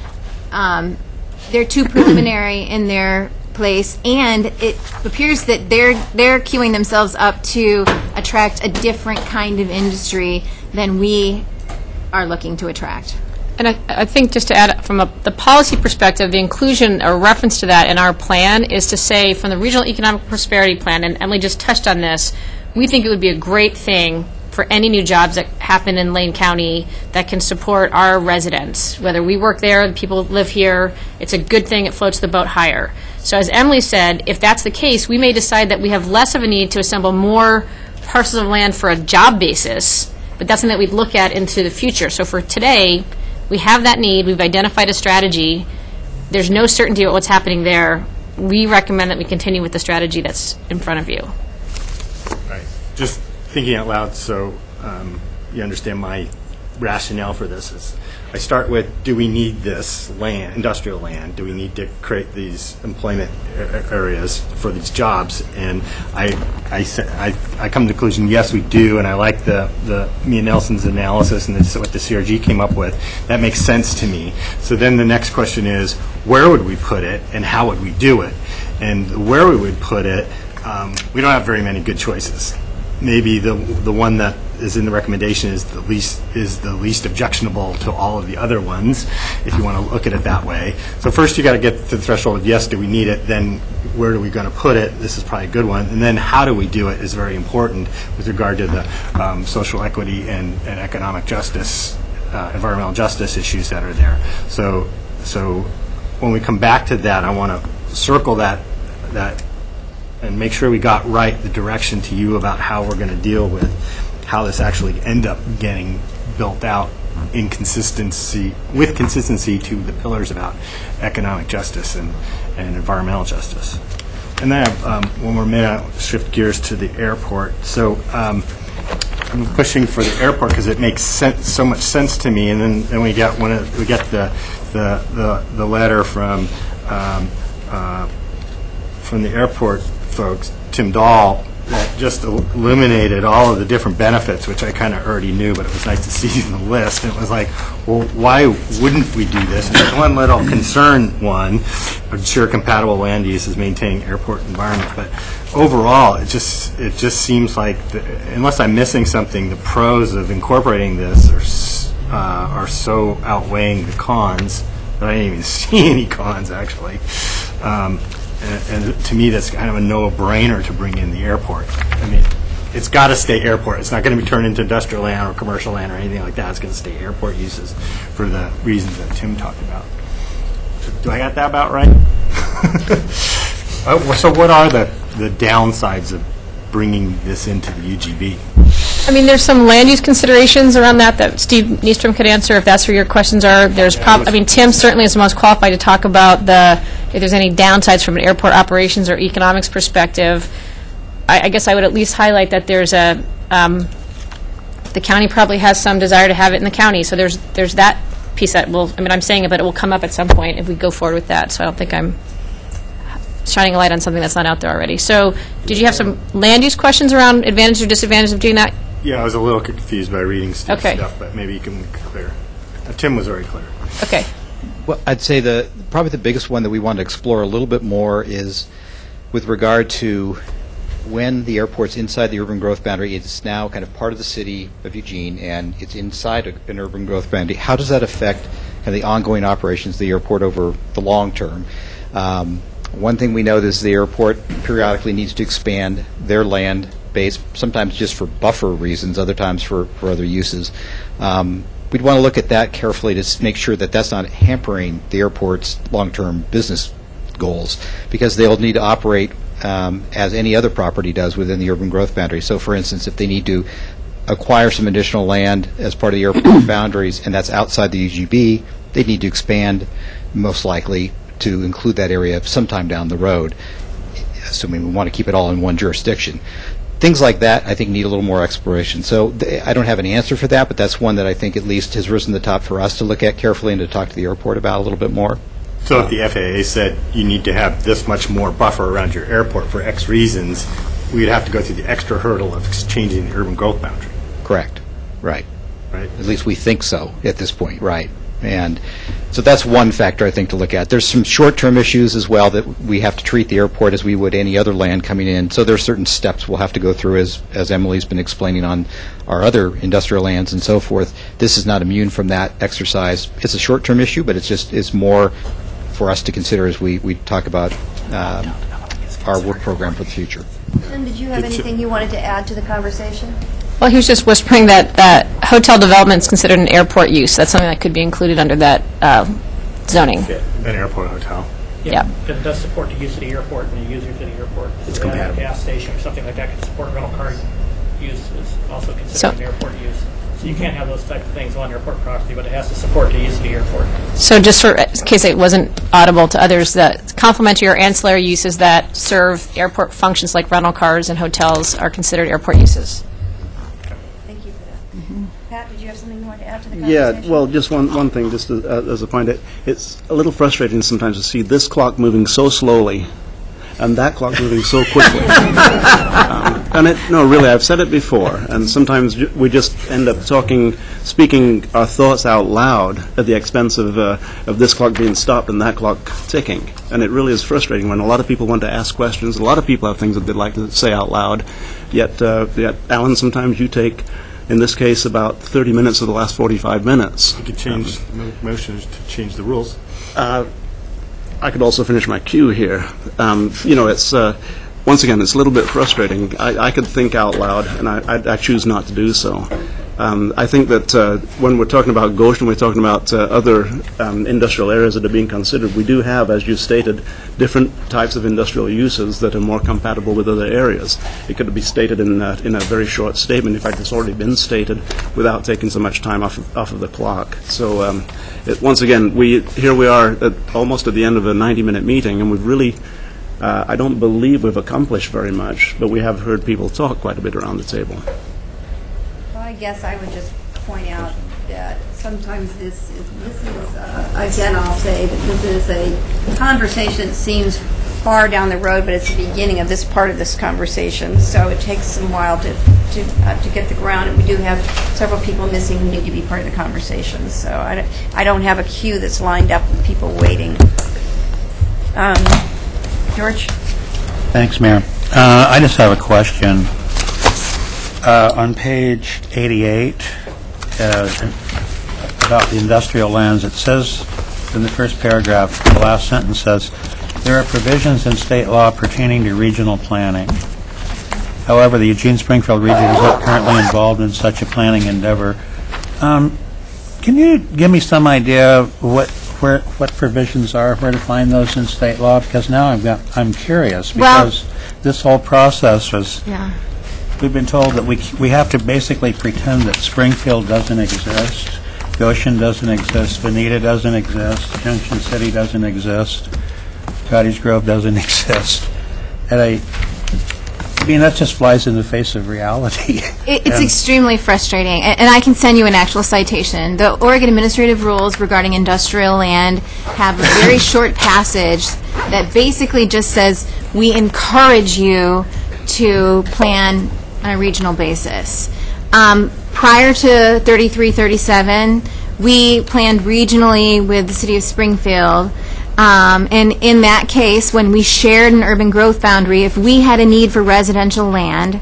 [SPEAKER 12] they're too preliminary in their place, and it appears that they're queuing themselves up to attract a different kind of industry than we are looking to attract.
[SPEAKER 9] And I think just to add, from the policy perspective, the inclusion or reference to that in our plan is to say, from the Regional Economic Prosperity Plan, and Emily just touched on this, we think it would be a great thing for any new jobs that happen in Lane County that can support our residents. Whether we work there, the people live here, it's a good thing, it floats the boat higher. So as Emily said, if that's the case, we may decide that we have less of a need to assemble more parcels of land for a job basis, but that's something that we'd look at into the future. So for today, we have that need, we've identified a strategy, there's no certainty about what's happening there. We recommend that we continue with the strategy that's in front of you.
[SPEAKER 5] Right. Just thinking out loud so you understand my rationale for this is, I start with, do we need this land, industrial land? Do we need to create these employment areas for these jobs? And I come to the conclusion, yes, we do, and I like the Mia Nelson's analysis and what the CRG came up with. That makes sense to me. So then the next question is, where would we put it, and how would we do it? And where we would put it, we don't have very many good choices. Maybe the one that is in the recommendation is the least objectionable to all of the other ones, if you want to look at it that way. So first you got to get to the threshold of, yes, do we need it? Then where are we going to put it? This is probably a good one. And then how do we do it is very important with regard to the social equity and economic justice, environmental justice issues that are there. So when we come back to that, I want to circle that and make sure we got right the direction to you about how we're going to deal with how this actually end up getting built out with consistency to the pillars about economic justice and environmental justice. And then I have one more minute, I'll shift gears to the airport. So I'm pushing for the airport because it makes so much sense to me. And then we get the letter from the airport folks, Tim Dahl, that just illuminated all of the different benefits, which I kind of already knew, but it was nice to see in the list. And it was like, well, why wouldn't we do this? And there's one little concern one, ensure compatible land uses, maintaining airport environment. But overall, it just seems like, unless I'm missing something, the pros of incorporating this are so outweighing the cons that I didn't even see any cons, actually. And to me, that's kind of a no-brainer to bring in the airport. I mean, it's got to stay airport. It's not going to be turned into industrial land or commercial land or anything like that. It's going to stay airport uses for the reasons that Tim talked about. Do I got that about right? So what are the downsides of bringing this into the UGB?
[SPEAKER 9] I mean, there's some land use considerations around that Steve Nystrom could answer if that's where your questions are. There's Tim certainly is the most qualified to talk about if there's any downsides from an airport operations or economics perspective. I guess I would at least highlight that there's the county probably has some desire to have it in the county. So there's that piece that I'm saying it, but it will come up at some point if we go forward with that. So I don't think I'm shining a light on something that's not out there already. So did you have some land use questions around advantages or disadvantages of doing that?
[SPEAKER 5] Yeah, I was a little confused by reading Steve's
[SPEAKER 9] Okay.
[SPEAKER 5] stuff, but maybe you can make it clear. Tim was very clear.
[SPEAKER 9] Okay.
[SPEAKER 15] Well, I'd say probably the biggest one that we want to explore a little bit more is with regard to when the airport's inside the urban growth boundary. It's now kind of part of the city of Eugene, and it's inside an urban growth boundary. How does that affect kind of the ongoing operations of the airport over the long term? One thing we know is the airport periodically needs to expand their land base, sometimes just for buffer reasons, other times for other uses. We'd want to look at that carefully to make sure that that's not hampering the airport's long-term business goals, because they'll need to operate as any other property does within the urban growth boundary. So, for instance, if they need to acquire some additional land as part of the airport boundaries, and that's outside the UGB, they need to expand, most likely, to include that area sometime down the road, assuming we want to keep it all in one jurisdiction. Things like that, I think, need a little more exploration. So I don't have an answer for that, but that's one that I think at least has risen to the top for us to look at carefully and to talk to the airport about a little bit more.
[SPEAKER 5] So if the FAA said you need to have this much more buffer around your airport for X reasons, we'd have to go through the extra hurdle of changing the urban growth boundary.
[SPEAKER 15] Correct. Right.
[SPEAKER 5] Right.
[SPEAKER 15] At least we think so at this point, right. And so that's one factor I think to look at. There's some short-term issues as well that we have to treat the airport as we would any other land coming in. So there are certain steps we'll have to go through, as Emily's been explaining on our other industrial lands and so forth. This is not immune from that exercise. It's a short-term issue, but it's more for us to consider as we talk about our work program for the future.
[SPEAKER 1] Tim, did you have anything you wanted to add to the conversation?
[SPEAKER 9] Well, he was just whispering that hotel development is considered an airport use. That's something that could be included under that zoning.
[SPEAKER 5] An airport hotel.
[SPEAKER 9] Yeah.
[SPEAKER 10] Because it does support the use of the airport and the users of the airport.
[SPEAKER 5] It's
[SPEAKER 10] A
[SPEAKER 5] compatible.
[SPEAKER 10] gas station or something like that could support rental car use is also
[SPEAKER 9] So-
[SPEAKER 10] considered an airport use. So you can't have those type of things on airport property, but it has to support the use of the airport.
[SPEAKER 9] So just for, in case it wasn't audible to others, that complementary or ancillary uses that serve airport functions like rental cars and hotels are considered airport uses.
[SPEAKER 1] Thank you for that. Pat, did you have something you wanted to add to the conversation?
[SPEAKER 6] Yeah, well, just one thing, just as a point. It's a little frustrating sometimes to see this clock moving so slowly and that clock moving so quickly. No, really, I've said it before, and sometimes we just end up speaking our thoughts out loud at the expense of this clock being stopped and that clock ticking. And it really is frustrating when a lot of people want to ask questions. A lot of people have things that they'd like to say out loud, yet Alan, sometimes you take, in this case, about 30 minutes of the last 45 minutes.
[SPEAKER 5] You could change motions to change the rules.
[SPEAKER 6] I could also finish my cue here. It's once again, it's a little bit frustrating. I could think out loud, and I choose not to do so. I think that when we're talking about Goshen, we're talking about other industrial areas that are being considered. We do have, as you stated, different types of industrial uses that are more compatible with other areas. It could be stated in a very short statement. In fact, it's already been stated without taking so much time off of the clock. So once again, here we are almost at the end of a 90-minute meeting, and we've really, I don't believe we've accomplished very much, but we have heard people talk quite a bit around the table.
[SPEAKER 1] Well, I guess I would just point out that sometimes this is again, I'll say that this is a conversation that seems far down the road, but it's the beginning of this part of this conversation. So it takes some while to get the ground, and we do have several people missing who need to be part of the conversation. So I don't have a queue that's lined up with people waiting. George?
[SPEAKER 8] Thanks, Mayor. I just have a question. On page 88, about the industrial lands, it says in the first paragraph, the last sentence says, there are provisions in state law pertaining to regional planning. However, the Eugene-Springfield region is not currently involved in such a planning endeavor. Can you give me some idea what provisions are, where to find those in state law? Because now I'm curious, because this whole process was, we've been told that we have to basically pretend that Springfield doesn't exist, Goshen doesn't exist, Veneta doesn't exist, Junction City doesn't exist, Cottage Grove doesn't exist. And I mean, that just flies in the face of reality.
[SPEAKER 12] It's extremely frustrating, and I can send you an actual citation. The Oregon Administrative Rules regarding industrial land have a very short passage that basically just says, we encourage you to plan on a regional basis. Prior to 3337, we planned regionally with the city of Springfield. And in that case, when we shared an urban growth boundary, if we had a need for residential land,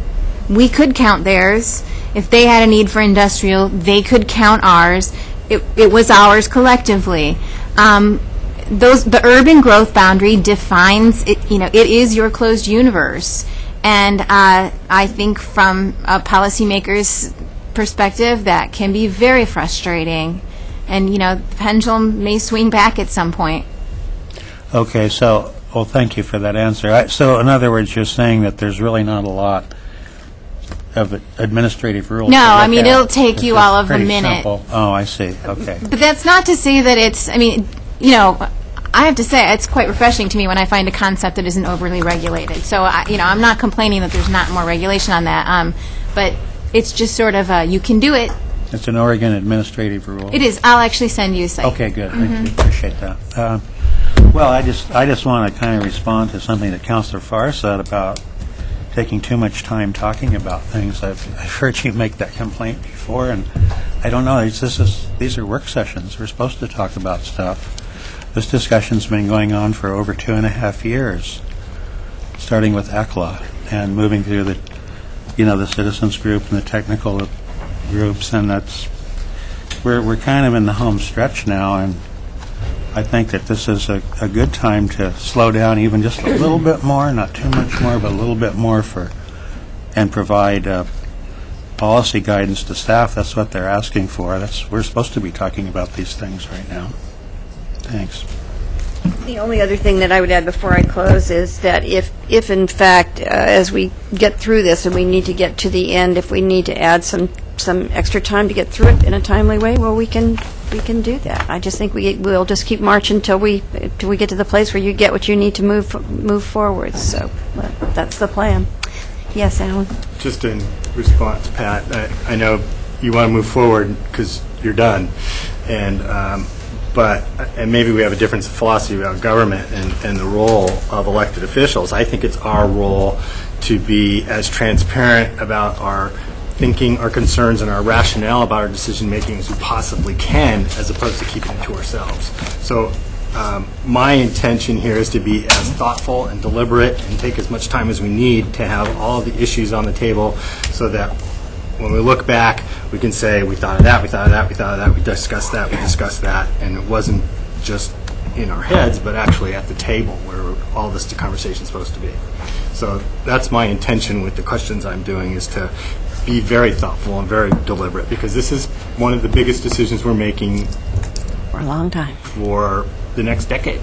[SPEAKER 12] we could count theirs. If they had a need for industrial, they could count ours. It was ours collectively. The urban growth boundary defines it. It is your closed universe, and I think from a policymaker's perspective, that can be very frustrating. And the pendulum may swing back at some point.
[SPEAKER 8] Okay, so, well, thank you for that answer. So, in other words, you're saying that there's really not a lot of administrative rules to
[SPEAKER 12] No,
[SPEAKER 8] look
[SPEAKER 12] I mean,
[SPEAKER 8] at.
[SPEAKER 12] it'll take
[SPEAKER 8] It's
[SPEAKER 12] you
[SPEAKER 8] just
[SPEAKER 12] all of a
[SPEAKER 8] pretty
[SPEAKER 12] minute.
[SPEAKER 8] simple. Oh, I see, okay.
[SPEAKER 12] But that's not to say that it's, I have to say, it's quite refreshing to me when I find a concept that isn't overly regulated. So, I'm not complaining that there's not more regulation on that, but it's just sort of, you can do it.
[SPEAKER 8] It's an Oregon administrative rule.
[SPEAKER 12] It is. I'll actually send you a site.
[SPEAKER 8] Okay, good, thank you, appreciate that. Well, I just want to kind of respond to something that Councilor Farr said about taking too much time talking about things. I've heard you make that complaint before, and I don't know, these are work sessions. We're supposed to talk about stuff. This discussion's been going on for over 2.5 years, starting with ECLA and moving through the citizens group and the technical groups, and we're kind of in the home stretch now, and I think that this is a good time to slow down even just a little bit more, not too much more, but a little bit more and provide policy guidance to staff. That's what they're asking for. We're supposed to be talking about these things right now. Thanks.
[SPEAKER 1] The only other thing that I would add before I close is that if in fact, as we get through this and we need to get to the end, if we need to add some extra time to get through it in a timely way, well, we can do that. I just think we'll just keep marching till we get to the place where you get what you need to move forward. So that's the plan. Yes, Alan?
[SPEAKER 5] Just in response, Pat, I know you want to move forward because you're done, and maybe we have a difference of philosophy about government and the role of elected officials. I think it's our role to be as transparent about our thinking, our concerns, and our rationale about our decision-making as we possibly can, as opposed to keeping it to ourselves. So my intention here is to be as thoughtful and deliberate and take as much time as we need to have all of the issues on the table so that when we look back, we can say, we thought of that, we thought of that, we thought of that, we discussed that, and it wasn't just in our heads, but actually at the table where all this conversation is supposed to be. So that's my intention with the questions I'm doing, is to be very thoughtful and very deliberate, because this is one of the biggest decisions we're making
[SPEAKER 1] For a long time.
[SPEAKER 5] for the next decade.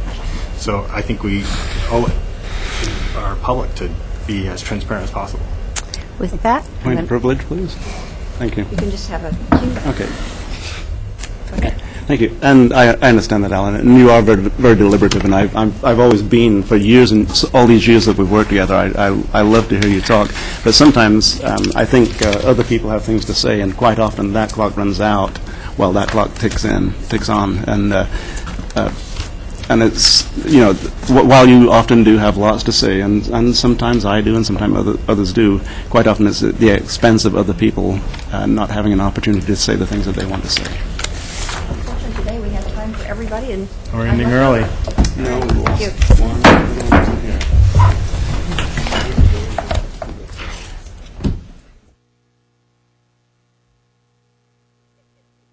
[SPEAKER 5] So I think we owe it to our public to be as transparent as possible.
[SPEAKER 1] With that,
[SPEAKER 6] Point of privilege, please. Thank you.
[SPEAKER 1] you can just have a cue.
[SPEAKER 6] Okay. Thank you. And I understand that, Alan, and you are very, very deliberative, and I've always been, for years, and all these years that we've worked together, I love to hear you talk. But sometimes I think other people have things to say, and quite often that clock runs out while that clock ticks on. And it's, while you often do have lots to say, and sometimes I do and sometimes others do, quite often it's at the expense of other people not having an opportunity to say the things that they want to say.
[SPEAKER 1] Today we have time for everybody, and
[SPEAKER 5] We're ending early.
[SPEAKER 1] Thank you.